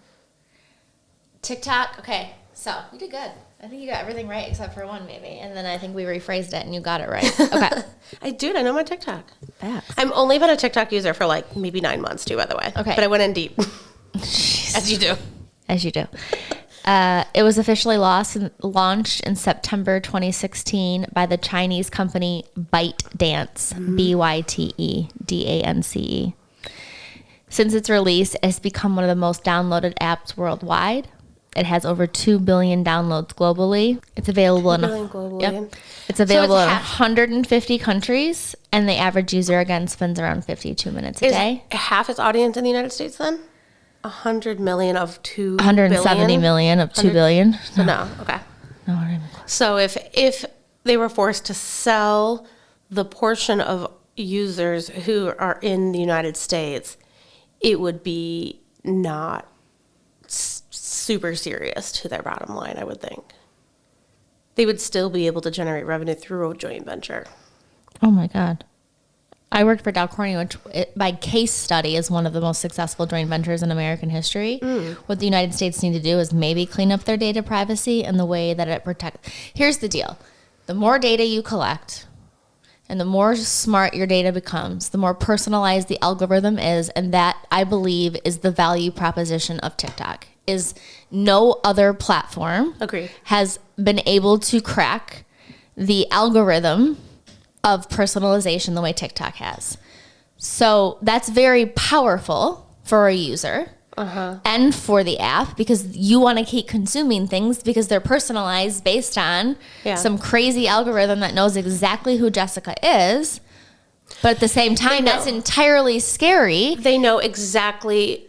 TikTok. Okay, so you did good. I think you got everything right except for one, maybe. And then I think we rephrased it and you got it right. Okay. I know my TikTok. Facts. I've only been a TikTok user for like maybe 9 months too, by the way. Okay. But I went in deep. As you do. As you do. It was officially launched in September 2016 by the Chinese company ByteDance, ByteDance. Since its release, it has become one of the most downloaded apps worldwide. It has over 2 billion downloads globally. It's available 2 billion globally. Yep. It's available in half- 150 countries, and the average user again spends around 52 minutes a Is day. half its audience in the United States then? 100 million of 2 170 billion? million of 2 100 billion. So no, okay. No, not even close. So if they were forced to sell the portion of users who are in the United States, it would be not super serious to their bottom line, I would think. They would still be able to generate revenue through a joint venture. Oh my God. I worked for Dow Corning, which by case study is one of the most successful joint ventures in American history. What the United States need to do is maybe clean up their data privacy and the way that it protects. Here's the deal. The more data you collect and the more smart your data becomes, the more personalized the algorithm is. And that, I believe, is the value proposition of TikTok. Is no other platform Agreed. has been able to crack the algorithm of personalization the way TikTok has. So that's very powerful for a user and for the app, because you want to keep consuming things because they're personalized based on some crazy algorithm that knows exactly who Jessica is. But at the same time, that's entirely scary. They know exactly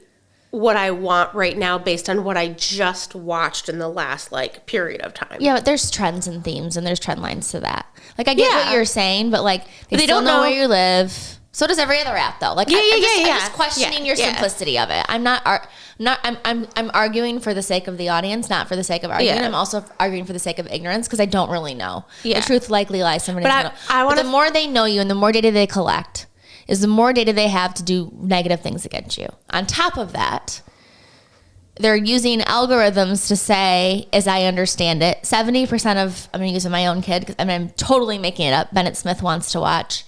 what I want right now based on what I just watched in the last like period of time. Yeah, but there's trends and themes and there's trend lines to that. Like, I get Yeah. what you're saying, but like they They still don't know know- where you live. So does every other app, though. Like, Yeah, I'm yeah. just questioning your Yeah. simplicity of it. I'm I'm arguing for the sake of the audience, not for the sake of arguing. Yeah. I'm also arguing for the sake of ignorance because I don't really know. Yeah. The truth likely lies somewhere. But I wanna- the more they know you and the more data they collect, is the more data they have to do negative things against you. On top of that, they're using algorithms to say, as I understand it, 70% of, I'm going to use my own kid, because I'm totally making it up. Bennett Smith wants to watch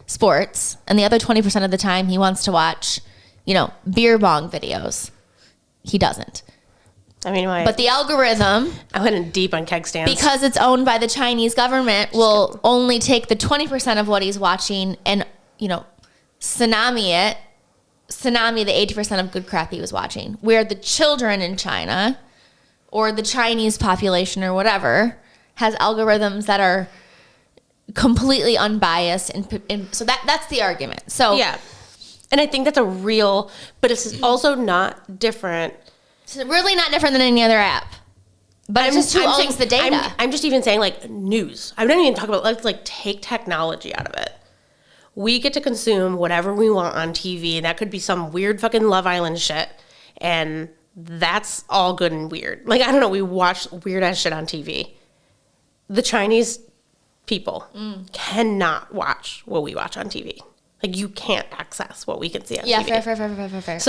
sports, and the other 20% of the time he wants to watch, beer bong videos. He doesn't. I mean, but the algorithm, I went in deep on keg stands. because it's owned by the Chinese government, will only take the 20% of what he's watching and, tsunami the 80% of good crap he was watching. Where the children in China or the Chinese population or whatever has algorithms that are completely unbiased. And so that's the argument. So yeah. And I think that's a real, but it's also not different. It's really not different than any other app. But it's just who owns the data. I'm just even saying like news. I'm not even talking about let's take technology out of it. We get to consume whatever we want on TV, and that could be some weird fucking Love Island shit. And that's all good and weird. Like, I don't know, we watch weird ass shit on TV. The Chinese people cannot watch what we watch on TV. Like, you can't access what we can see on TV. Yeah, fair.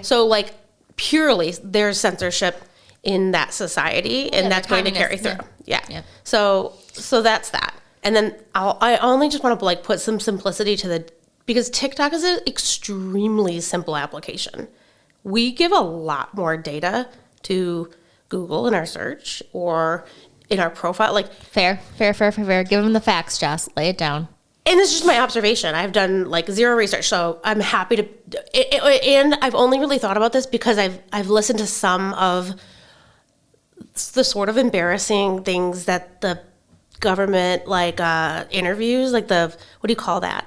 So like, purely there's censorship in that society, and that's going to carry through. Yeah. So that's that. And then I only just want to like put some simplicity to because TikTok is an extremely simple application. We give a lot more data to Google in our search or in our profile. Like fair. Give them the facts, Jess. Lay it down. And it's just my observation. I've done like zero research, so I'm happy to. And I've only really thought about this because I've listened to some of the sort of embarrassing things that the government interviews, like the what do you call that,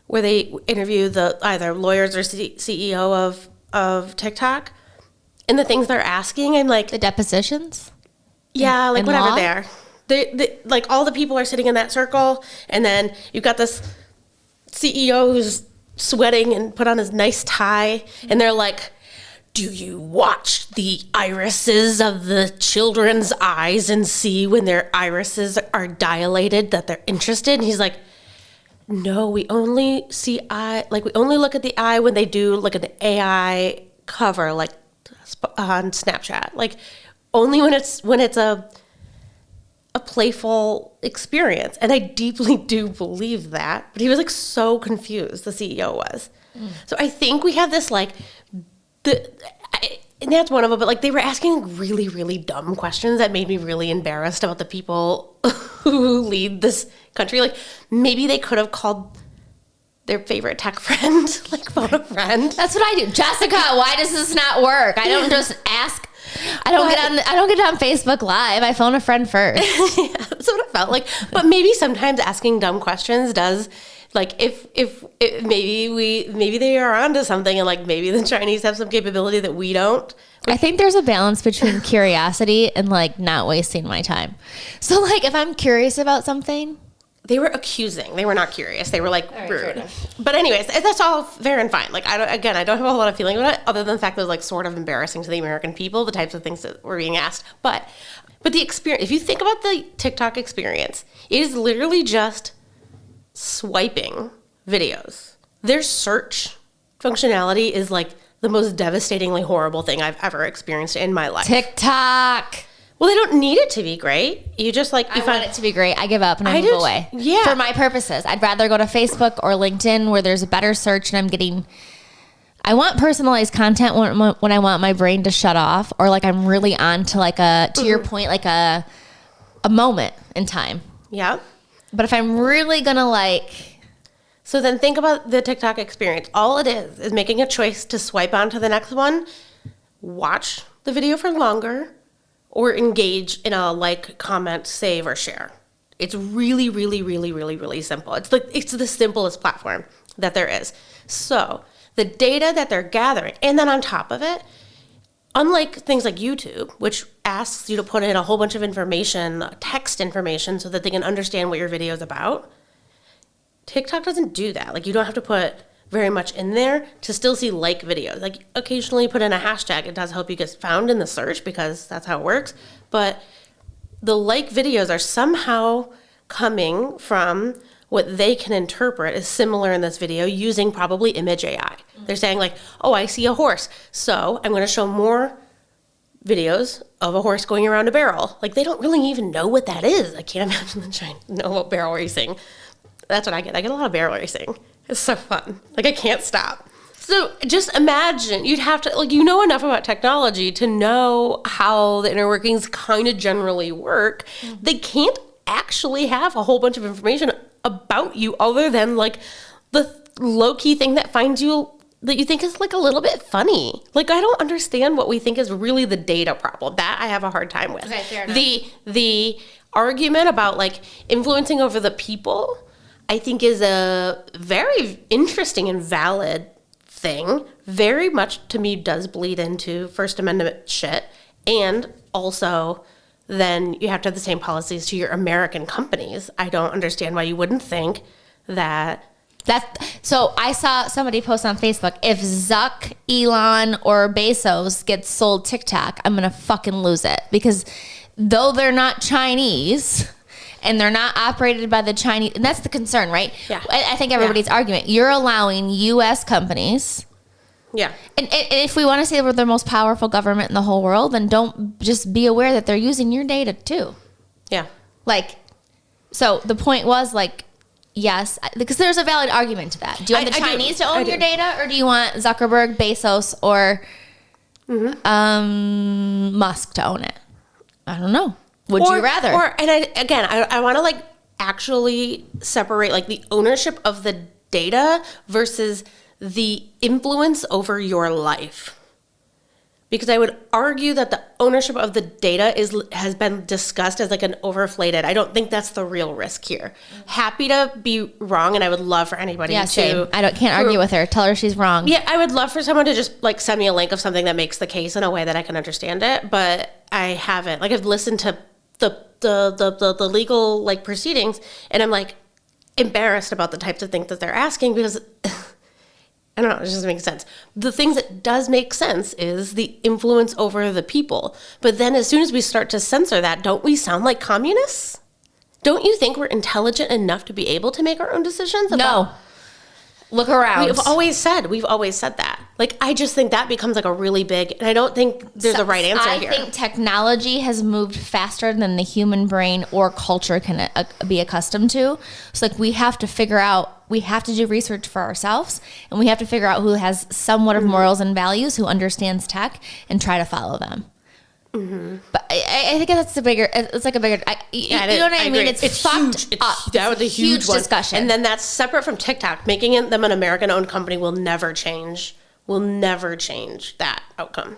where they interview the either lawyers or CEO of TikTok, and the things they're asking. I'm like the depositions. Yeah, like in whatever law? they are. They like all the people are sitting in that circle, and then you've got this CEO who's sweating and put on his nice tie, and they're like, do you watch the irises of the children's eyes and see when their irises are dilated that they're interested? And he's like, no, we only see eye, like we only look at the eye when they do like an AI cover, like on Snapchat, like only when it's a playful experience. And I deeply do believe that, but he was like so confused, the CEO was. So I think we have this like, and that's one of them, but like they were asking really, really dumb questions that made me really embarrassed about the people who lead this country. Like maybe they could have called their favorite tech friend, like phone a friend. That's what I do. Jessica, why does this not work? I don't just ask. I don't get on Facebook Live. I phone a friend first. Yeah, that's what it felt like. But maybe sometimes asking dumb questions does. Like if maybe they are onto something, and like maybe the Chinese have some capability that we don't. I think there's a balance between curiosity and like not wasting my time. So like if I'm curious about something, they were accusing. They were not curious. They were like rude. But anyways, that's all fair and fine. Like I don't have a lot of feeling about it, other than the fact that it was like sort of embarrassing to the American people, the types of things that were being asked. But the experience. If you think about the TikTok experience, it is literally just swiping videos. Their search functionality is like the most devastatingly horrible thing I've ever experienced in my life. TikTok. Well, they don't need it to be great. You just like I want it to be great. I give up and I move away. Yeah. For my purposes. I'd rather go to Facebook or LinkedIn where there's a better search and I want personalized content when I want my brain to shut off, or like I'm really on to like to your point, like a moment in time. Yeah. But if I'm really gonna So then think about the TikTok experience. All it is making a choice to swipe on to the next one, watch the video for longer, or engage in a like, comment, save, or share. It's really, really, really, really, really simple. It's the simplest platform that there is. So the data that they're gathering, and then on top of it, unlike things like YouTube, which asks you to put in a whole bunch of information, text information, so that they can understand what your video is about, TikTok doesn't do that. Like, you don't have to put very much in there to still see like videos. Like, occasionally put in a hashtag. It does help you get found in the search because that's how it works. But the like videos are somehow coming from what they can interpret as similar in this video using probably image AI. They're saying like, oh, I see a horse, so I'm going to show more videos of a horse going around a barrel. Like, they don't really even know what that is. I can't imagine them trying to know about barrel racing. That's what I get. I get a lot of barrel racing. It's so fun. Like, I can't stop. So just imagine, you'd have to, like, you know enough about technology to know how the inner workings kind of generally work. They can't actually have a whole bunch of information about you other than, like, the low-key thing that finds you, that you think is, like, a little bit funny. Like, I don't understand what we think is really the data problem. That I have a hard time with. Okay, fair enough. The argument about, like, influencing over the people, I think, is a very interesting and valid thing. Very much, to me, does bleed into First Amendment shit. And also, then you have to have the same policies to your American companies. I don't understand why you wouldn't think that. So I saw somebody post on Facebook, if Zuck, Elon, or Bezos gets sold TikTok, I'm going to fucking lose it. Because though they're not Chinese and they're not operated by the Chinese, and that's the concern, right? Yeah. I think everybody's argument, you're allowing U.S. companies. Yeah. And if we want to say we're the most powerful government in the whole world, then don't just be aware that they're using your data too. Yeah. Like, so the point was, like, yes, because there's a valid argument to that. Do you want the Chinese to own your data, or do you want Zuckerberg, Bezos, or Musk to own it? I don't know. Would you rather? I want to, like, actually separate, like, the ownership of the data versus the influence over your life. Because I would argue that the ownership of the data has been discussed as, like, an overflated. I don't think that's the real risk here. Happy to be wrong, and I would love for anybody to. Same. Can't argue with her. Tell her she's wrong. Yeah, I would love for someone to just, like, send me a link of something that makes the case in a way that I can understand it. But I haven't. Like, I've listened to the legal, like, proceedings, and I'm, like, embarrassed about the types of things that they're asking because. I don't know, it just doesn't make sense. The things that does make sense is the influence over the people. But then as soon as we start to censor that, don't we sound like communists? Don't you think we're intelligent enough to be able to make our own decisions? No. Look around. We've always said that. Like, I just think that becomes, like, a really big, and I don't think there's a right answer here. I think technology has moved faster than the human brain or culture can be accustomed to. So, like, we have to do research for ourselves, and we have to figure out who has somewhat of morals and values, who understands tech, and try to follow them. Mm-hmm. But I think that's you know what I mean? It's fucked up. That was a huge discussion. And then that's separate from TikTok. Making them an American-owned company will never change that outcome.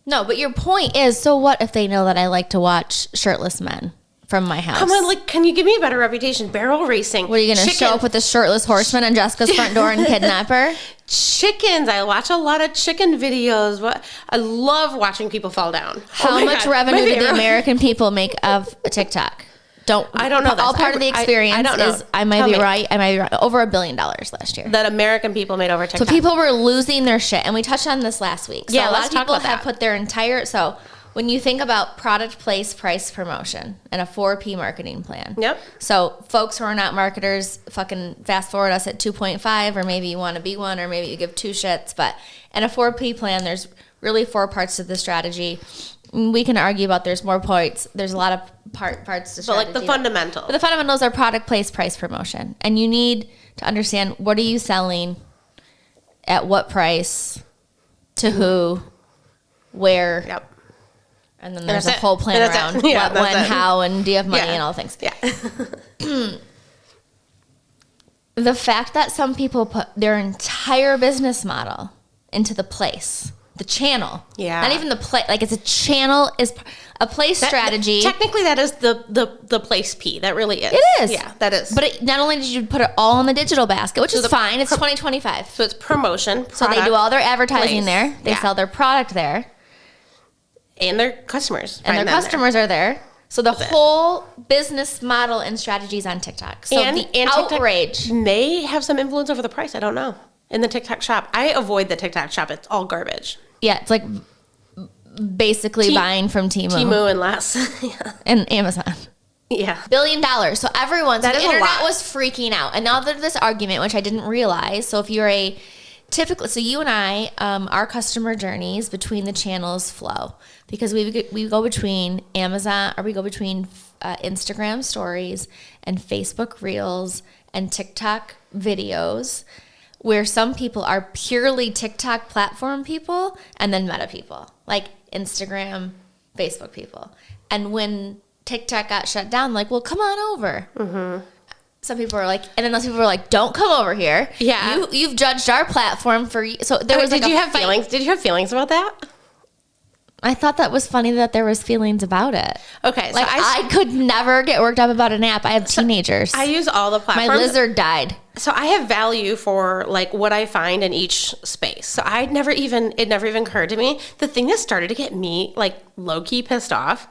No, but your point is, so what if they know that I like to watch shirtless men from my house? Come on, like, can you give me a better reputation? Barrel racing. What, are you going to show up with a shirtless horseman on Jessica's front door and kidnap her? Chickens. I watch a lot of chicken videos. I love watching people fall down. How much revenue do the American people make of TikTok? I don't know. All part of the experience I don't know. is, I might be right, over $1 billion last year. That American people made over TikTok. So people were losing their shit. And we touched on this last week. So yeah, a lot let's of talk people about have that. put their entire, so when you think about product, place, price, promotion, and a 4P marketing plan. Yep. So folks who are not marketers, fucking fast forward us at 2.5, or maybe you want to be one, or maybe you give two shits. But in a 4P plan, there's really 4 parts to the strategy. We can argue about there's more points. There's a lot of parts to strategy. But, like, the fundamentals. But the fundamentals are product, place, price, promotion. And you need to understand, what are you selling, at what price, to who, where. Yep. And then there's a whole plan around what, when, how, and do you have money, and all things. Yeah. The fact that some people put their entire business model into the place, the channel. Yeah. Not even the place. Like, it's a channel, is a place strategy. Technically, that is the place P. That really is. It is. Yeah, that is. But not only did you put it all in the digital basket, which is fine. It's 2025. So it's promotion. So they do all their advertising place. there. They sell their product there. And their customers. And their customers are there. So the whole business model and strategies on TikTok. So and the outrage TikTok may have some influence over the price. I don't know. In the TikTok shop. I avoid the TikTok shop. It's all garbage. Yeah, it's like basically buying from Temu. Temu and less. Yeah. And Amazon. Yeah. $1 billion. So everyone, so That the is a internet lot. was freaking out. And now there's this argument, which I didn't realize. So if you're a typically, so you and I, our customer journeys between the channels flow because we go between Amazon, or we go between Instagram stories and Facebook Reels and TikTok videos, where some people are purely TikTok platform people and then Meta people, like Instagram, Facebook people. And when TikTok got shut down, like, well, come on over. Mm-hmm. Some people are like, and then those people are like, don't come over here. Yeah. You've judged our platform for, so there was Did like you a have fight. feelings? Did you have feelings about that? I thought that was funny that there was feelings about it. Okay, so Like, I could never get worked up about an app. I have teenagers. I use all the My platforms. lizard died. So I have value for like what I find in each space. So it never even occurred to me. The thing that started to get me like low key pissed off,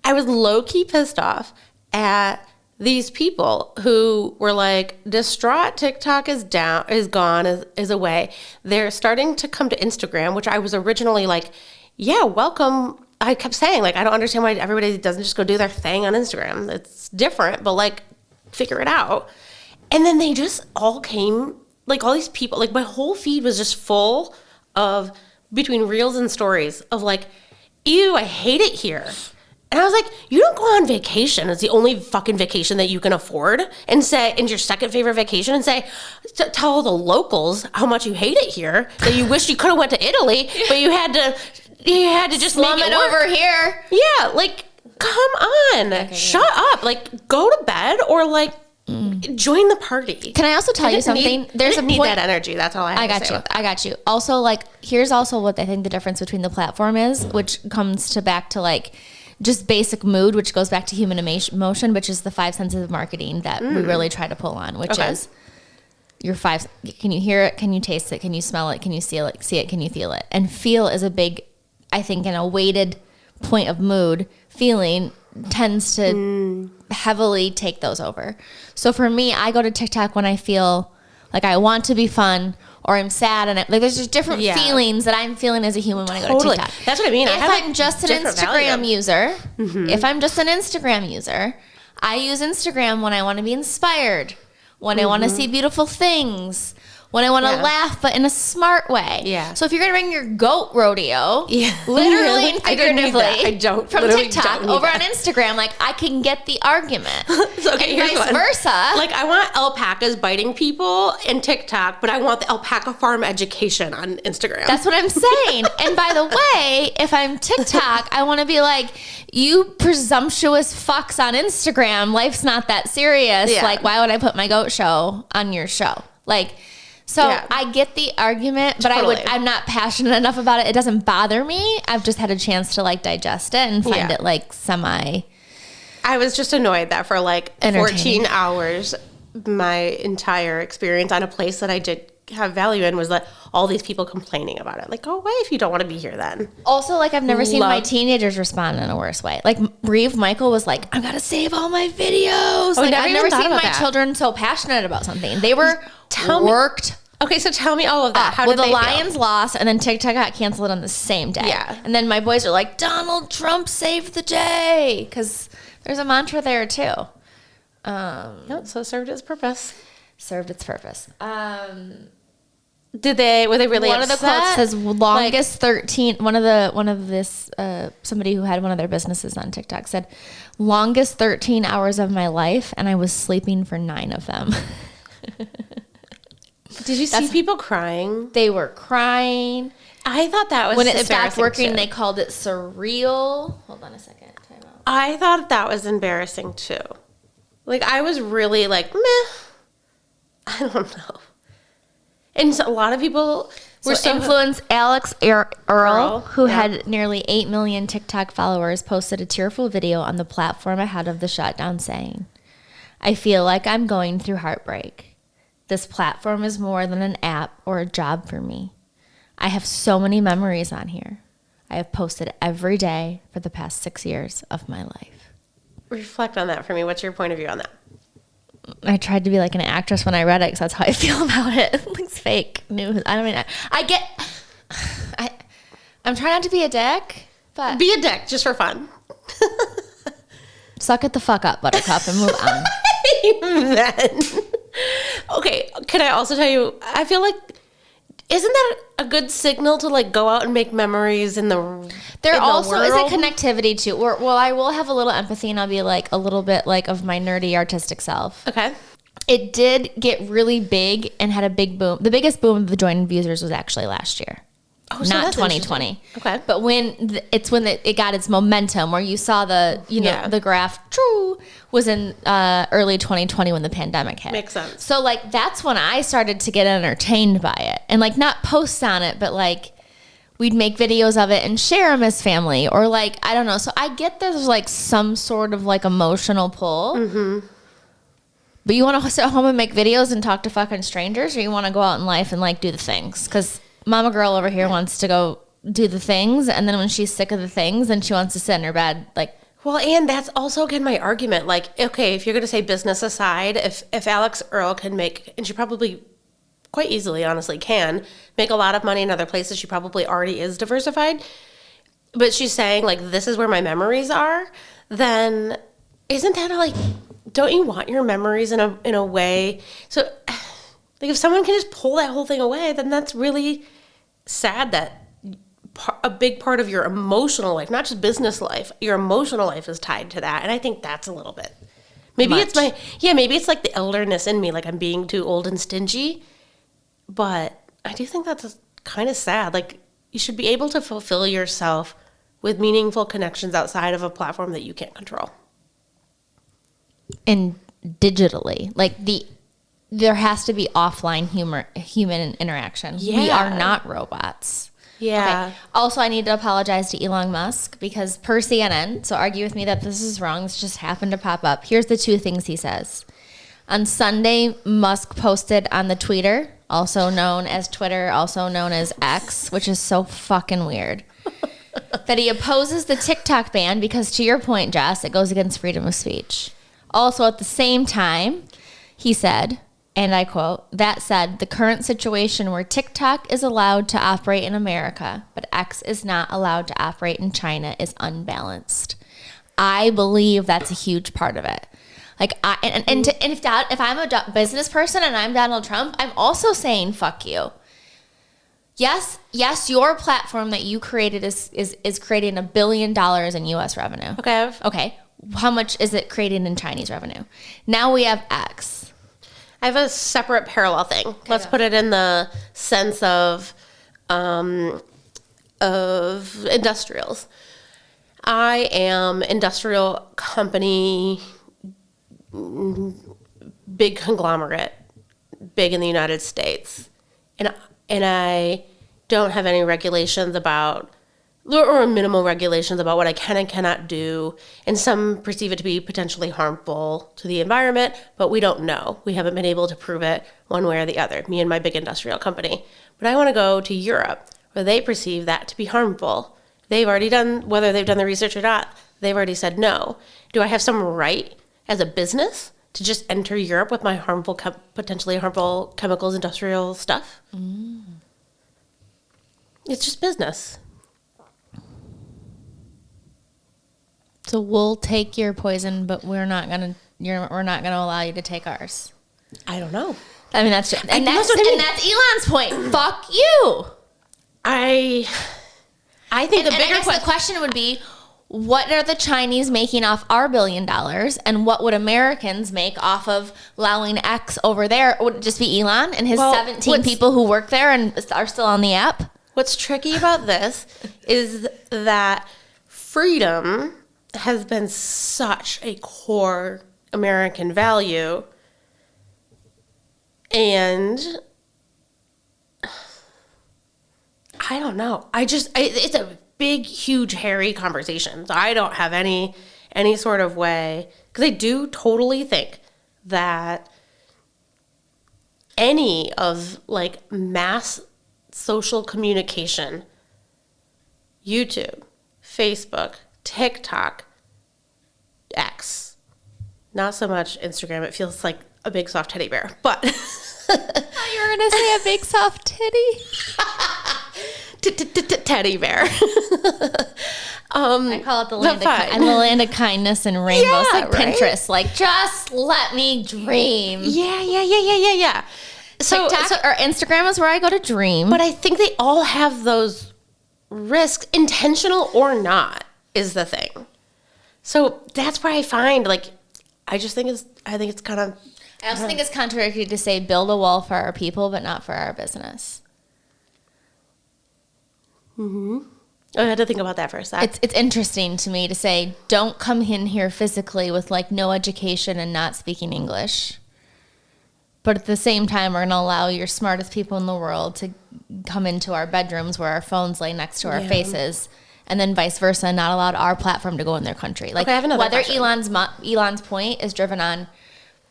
I was low key pissed off at these people who were like distraught. TikTok is down, is gone, is away. They're starting to come to Instagram, which I was originally like, yeah, welcome. I kept saying like, I don't understand why everybody doesn't just go do their thing on Instagram. It's different, but like figure it out. And then they just all came, like all these people, like my whole feed was just full of, between reels and stories of like, ew, I hate it here. And I was like, you don't go on vacation. It's the only fucking vacation that you can afford. And say, and your second favorite vacation, and say, tell all the locals how much you hate it here, that you wish you could have went to Italy, but you had to just Slum make it it work. over here. Yeah, like, come on. Shut up. Like, go to bed or like, join the party. Can I also tell you something? There's a need that energy. That's all I have I to got say you. about that. I got you. Also, like, here's also what I think the difference between the platform is, which comes to back to like just basic mood, which goes back to human emotion, which is the 5 senses of marketing that we really try to pull on, which is your 5. Can you hear it? Can you taste it? Can you smell it? Can you see it? Can you feel it? And feel is a big, I think, in a weighted point of mood. Feeling tends to heavily take those over. So for me, I go to TikTok when I feel like I want to be fun or I'm sad, and like there's just different feelings that I'm feeling as a human when I go to TikTok. That's what I mean. If I'm just an different Instagram value. user, if I'm just an Instagram user, I use Instagram when I want to be inspired, when I want to see beautiful things, when I want to laugh, but in a smart way. Yeah. So if you're going to bring your goat rodeo, literally Really? and I don't need figuratively, that. I don't. from Literally TikTok don't need over that. on Instagram, like I can get the argument. So, okay, and here's vice one. versa. Like, I want alpacas biting people in TikTok, but I want the alpaca farm education on Instagram. That's what I'm saying. And by the way, if I'm TikTok, I want to be like, you presumptuous fucks on Instagram, life's not that serious. Yeah. Like, why would I put my goat show on your show? Like, so Yeah. I get the argument, but Totally. I'm not passionate enough about it. It doesn't bother me. I've just had a chance to like digest it and find Yeah. it like semi. I was just annoyed that for like Entertaining. 14 hours, my entire experience on a place that I did have value in was that all these people complaining about it. Like, go away if you don't want to be here then. Also, like, I've never seen my Love- teenagers respond in a worse way. Like, Reeve Michael was like, I gotta save all my videos. Like, never I've even never thought seen my about that. children so passionate about something. They were Tell me- worked Okay, so tell me all of that. How well, did the they Lions lost, and then TikTok got canceled on the same day. Yeah. And then my boys are like, Donald Trump saved the day. Because there's a mantra there, too. feel? No, so it served its purpose. Served its purpose. Were they really One of the upset? quotes says longest 13 somebody who had one of their businesses on TikTok said longest 13 hours of my life, and I was sleeping for 9 of them. Did you see people crying? They were crying. I thought that was When it stopped embarrassing, working, too. they called it surreal. Hold on a second. Time out. I thought that was embarrassing too. Like, I was really like, meh. I don't know. And so a lot of people were So so influence Alex Earl, who yeah. had nearly 8 million TikTok followers, posted a tearful video on the platform ahead of the shutdown saying, I feel like I'm going through heartbreak. This platform is more than an app or a job for me. I have so many memories on here. I have posted every day for the past 6 years of my life. reflect on that for me. What's your point of view on that? I tried to be like an actress when I read it because that's how I feel about it. It's fake news. I'm trying not to be a dick, but Be a dick just for fun. suck it the fuck up, Buttercup, and move on. Amen. Okay, can I also tell you, I feel like isn't that a good signal to like go out and make memories in the There in the also is a world? connectivity too. Well, I will have a little empathy and I'll be like a little bit like of my nerdy artistic self. Okay. It did get really big and had a big boom. The biggest boom of the joined users was actually last year. Oh, so not that's 2020. interesting. Okay. But when it got its momentum, where you saw the graph was in early 2020 when the pandemic hit. Makes sense. So like that's when I started to get entertained by it, and like not post on it, but like we'd make videos of it and share them as family, or like I don't know. So I get there's like some sort of like emotional pull. Mm-hmm. But you want to sit home and make videos and talk to fucking strangers, or you want to go out in life and like do the things? Because Mama girl over here wants to go do the things, and then when she's sick of the things, then she wants to sit in her bed. Like, Well, and that's also again my argument. Like, okay, if you're going to say business aside, if Alex Earle can make, and she probably quite easily, honestly, can make a lot of money in other places, she probably already is diversified. But she's saying like, this is where my memories are. Then isn't that like, don't you want your memories in a way? So, like, if someone can just pull that whole thing away, then that's really sad that a big part of your emotional life, not just business life, your emotional life is tied to that. And I think that's a little bit, maybe it's maybe it's like the elderness in me, like I'm being too old and stingy. But I do think that's kind of sad. Like, you should be able to fulfill yourself with meaningful connections outside of a platform that you can't control. and digitally, like there has to be offline human interaction. We Yeah. are not robots. Yeah. Okay. Also, I need to apologize to Elon Musk because per CNN, so argue with me that this is wrong. This just happened to pop up. Here's the two things he says. On Sunday, Musk posted on the Twitter, also known as Twitter, also known as X, which is so fucking weird, that he opposes the TikTok ban because, to your point, Jess, it goes against freedom of speech. Also, at the same time, he said, and I quote, "That said, the current situation where TikTok is allowed to operate in America, but X is not allowed to operate in China is unbalanced." I believe that's a huge part of it. Like, if I'm a business person and I'm Donald Trump, I'm also saying, fuck you. Yes, your platform that you created is creating $1 billion in U.S. revenue. Okay. How much is it creating in Chinese revenue? Now we have X. I have a separate parallel thing. Let's put it in the sense of industrials. I am industrial company, big conglomerate, big in the United States, and I don't have any regulations about, or minimal regulations about what I can and cannot do, and some perceive it to be potentially harmful to the environment, but we don't know. We haven't been able to prove it one way or the other, me and my big industrial company. But I want to go to Europe, where they perceive that to be harmful. They've already done, whether they've done the research or not, they've already said no. Do I have some right as a business to just enter Europe with my harmful, potentially harmful chemicals, industrial stuff? It's just business. So we'll take your poison, but we're not gonna allow you to take ours. I don't know. I mean, that's just, and that's that's what I mean. Elon's point. Fuck you. I think And the I bigger guess question. the question would be, what are the Chinese making off our $1 billion, and what would Americans make off of allowing X over there? Would it just be Elon and his Well, 17 people who work there and are still on the app? What's tricky about this is that freedom has been such a core American value, and I don't know. It's a big, huge, hairy conversation. So I don't have any sort of way, because I do totally think that any of like mass social communication, YouTube, Facebook, TikTok, X, not so much Instagram. It feels like a big soft teddy bear, but You were gonna say a big soft titty. teddy bear. I call it the land, fine. the land of kindness and rainbows, Yeah, like right? Pinterest. Like, just let me dream. Yeah. TikTok or Instagram is where I go to dream. But I think they all have those risks, intentional or not, is the thing. So that's where I find, like, I think it's kind of. I also think it's contradictory to say build a wall for our people, but not for our business. I had to think about that for a sec. It's interesting to me to say don't come in here physically with like no education and not speaking English. But at the same time, we're going to allow your smartest people in the world to come into our bedrooms where our phones lay next to our faces, and then vice versa, not allowed our platform to go in their country. Like, I have another whether question. Elon's point is driven on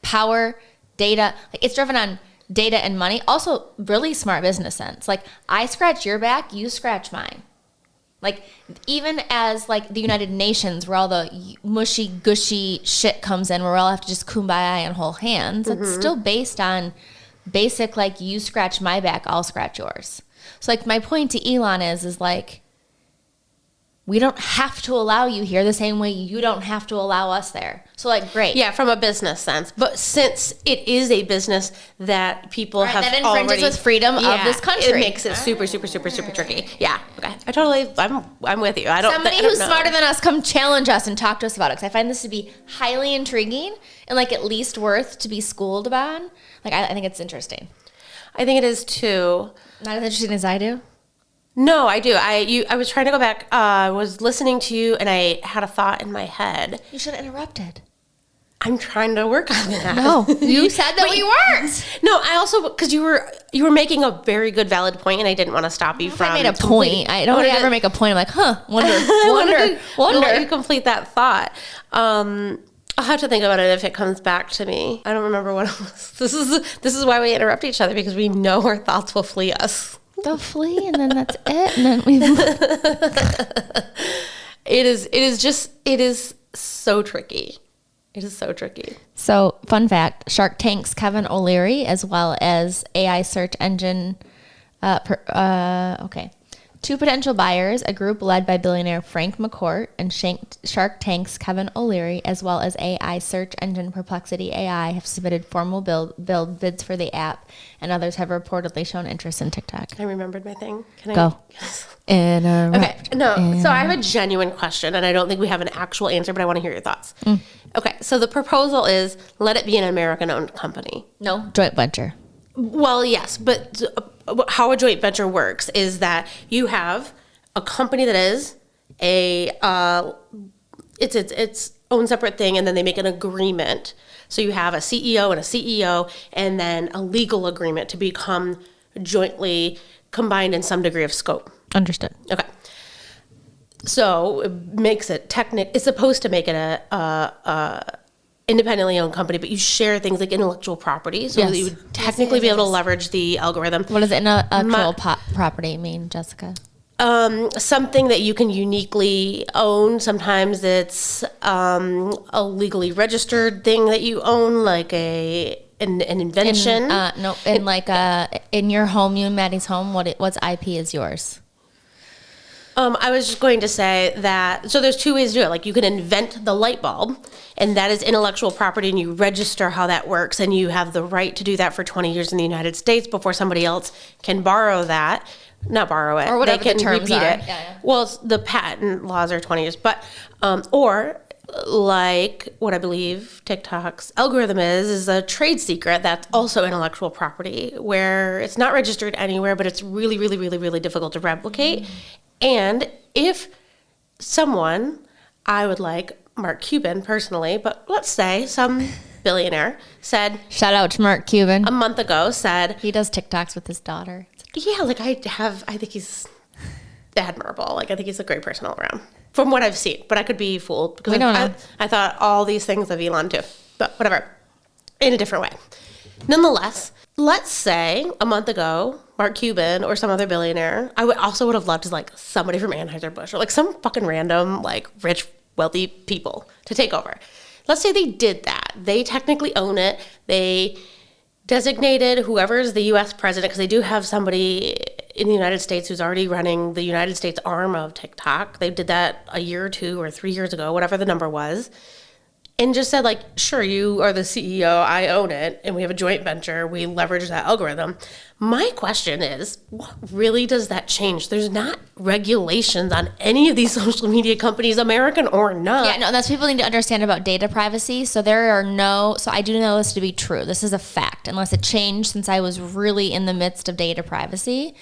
power, data, like it's driven on data and money. Also, really smart business sense. Like, I scratch your back, you scratch mine. Like, even as, like, the United Nations, where all the mushy, gushy shit comes in, where we all have to just kumbaya and hold hands, it's still based on basic, like, you scratch my back, I'll scratch yours. So, like, my point to Elon is like, we don't have to allow you here the same way you don't have to allow us there. So, like, great. Yeah, from a business sense. But since it is a business that people have that infringes already... with freedom of this country. It makes it super tricky. Yeah, okay. I'm with you. Somebody I don't who's know. smarter than us come challenge us and talk to us about it, because I find this to be highly intriguing and, like, at least worth to be schooled about. Like, I think it's interesting. I think it is too. Not as interesting as I do. No, I do. I was trying to go back. I was listening to you, and I had a thought in my head. You should have interrupted. I'm trying to work on that. No, you said that we weren't. No, I also, because you were making a very good, valid point, and I didn't want to stop you from. I made a point. I don't ever make a point. I'm like, wonder. Let you complete that thought. I'll have to think about it if it comes back to me. I don't remember what it was. This is why we interrupt each other, because we know our thoughts will flee us. They'll flee, and then that's it. And then we. It is so tricky. It is so tricky. So, fun fact: Shark Tank's Kevin O'Leary, as well as AI search engine. Two potential buyers, a group led by billionaire Frank McCourt and Shark Tank's Kevin O'Leary, as well as AI search engine Perplexity AI, have submitted formal build bids for the app, and others have reportedly shown interest in TikTok. I remembered my thing. Can Go. Okay. No. So I have a genuine question, and I don't think we have an actual answer, but I want to hear your thoughts. Okay. So the proposal is let it be an American-owned company. No, joint venture. Well, yes, but how a joint venture works is that you have a company that is its own separate thing, and then they make an agreement. So you have a CEO, and then a legal agreement to become jointly combined in some degree of scope. Understood. Okay. So it makes it it's supposed to make it a independently owned company, but you share things like intellectual property, so that you would technically be able to leverage the algorithm. What does intellectual property mean, Jessica? Something that you can uniquely own. Sometimes it's a legally registered thing that you own, like an invention. In your home, you and Maddie's home, what's IP is yours? I was just going to say that, so there's two ways to do it. Like, you can invent the light bulb, and that is intellectual property, and you register how that works, and you have the right to do that for 20 years in the United States before somebody else can borrow that. Not borrow it. Or whatever they can the terms repeat are. it. Yeah. Well, the patent laws are 20 years. But, or like what I believe TikTok's algorithm is a trade secret that's also intellectual property, where it's not registered anywhere, but it's really, really, really, really difficult to replicate. And if someone, I would like Mark Cuban personally, but let's say some billionaire said, shout out to Mark Cuban. a month ago said, He does TikToks with his daughter. yeah, like I think he's admirable. Like, I think he's a great person all around from what I've seen, but I could be fooled because We don't know. I thought all these things of Elon too, but whatever, in a different way. Nonetheless, let's say a month ago, Mark Cuban or some other billionaire, I would have loved like somebody from Anheuser-Busch or like some fucking random, like rich, wealthy people to take over. Let's say they did that. They technically own it. They designated whoever's the U.S. president, because they do have somebody in the United States who's already running the United States arm of TikTok. They did that a year or 2 or 3 years ago, whatever the number was. and just said, like, sure, you are the CEO, I own it, and we have a joint venture, we leverage that algorithm. My question is, what really does that change? There's not regulations on any of these social media companies, American or not. Yeah, no, that's what people need to understand about data privacy. So I do know this to be true. This is a fact, unless it changed since I was really in the midst of data privacy.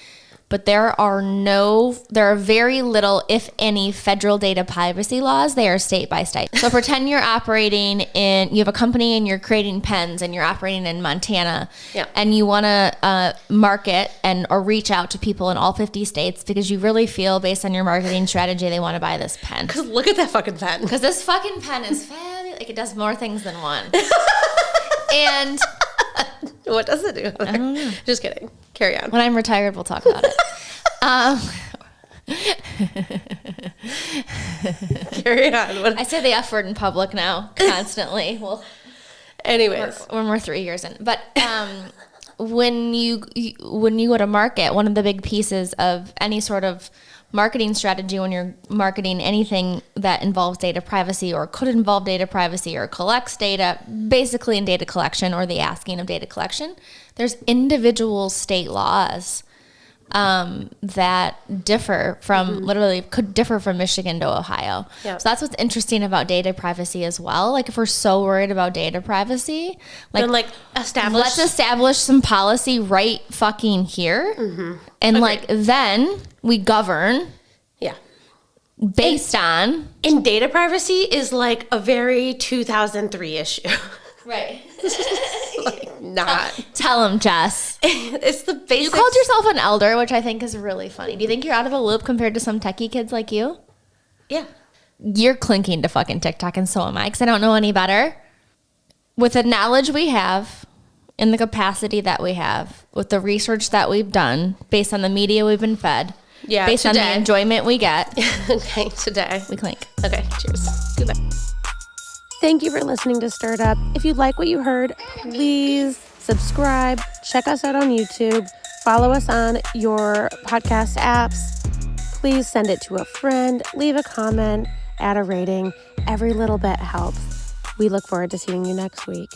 But there are very little, if any, federal data privacy laws. They are state by state. So pretend you have a company and you're creating pens and you're operating in Montana, Yeah. and you want to market or reach out to people in all 50 states because you really feel, based on your marketing strategy, they want to buy this pen. Because look at that fucking pen. Because this fucking pen is fabulous. Like, it does more things than one. And What does it do? I don't know. Just kidding. Carry on. When I'm retired, we'll talk about it. Carry on. I say the F word in public now, constantly. Well, Anyways. when we're 3 years in. But when you go to market, one of the big pieces of any sort of marketing strategy when you're marketing anything that involves data privacy or could involve data privacy or collects data, basically in data collection or the asking of data collection, there's individual state laws that differ from could differ from Michigan to Ohio. Yeah. So that's what's interesting about data privacy as well. Like, if we're so worried about data privacy, Then, let's establish some policy right fucking here. And then we govern Yeah. based on. And data privacy is like a very 2003 issue. Right. Not. Tell them, Jess. It's the basics. You called yourself an elder, which I think is really funny. Do you think you're out of the loop compared to some techie kids like you? Yeah. You're clinking to fucking TikTok, and so am I, because I don't know any better. With the knowledge we have, in the capacity that we have, with the research that we've done, based on the media we've been fed, Yeah, based on the today. enjoyment we get, Okay, today. we clink. Okay, cheers. Goodbye. Thank you for listening to Stirred Up. If you like what you heard, please subscribe, check us out on YouTube, follow us on your podcast apps. Please send it to a friend, leave a comment, add a rating. Every little bit helps. We look forward to seeing you next week.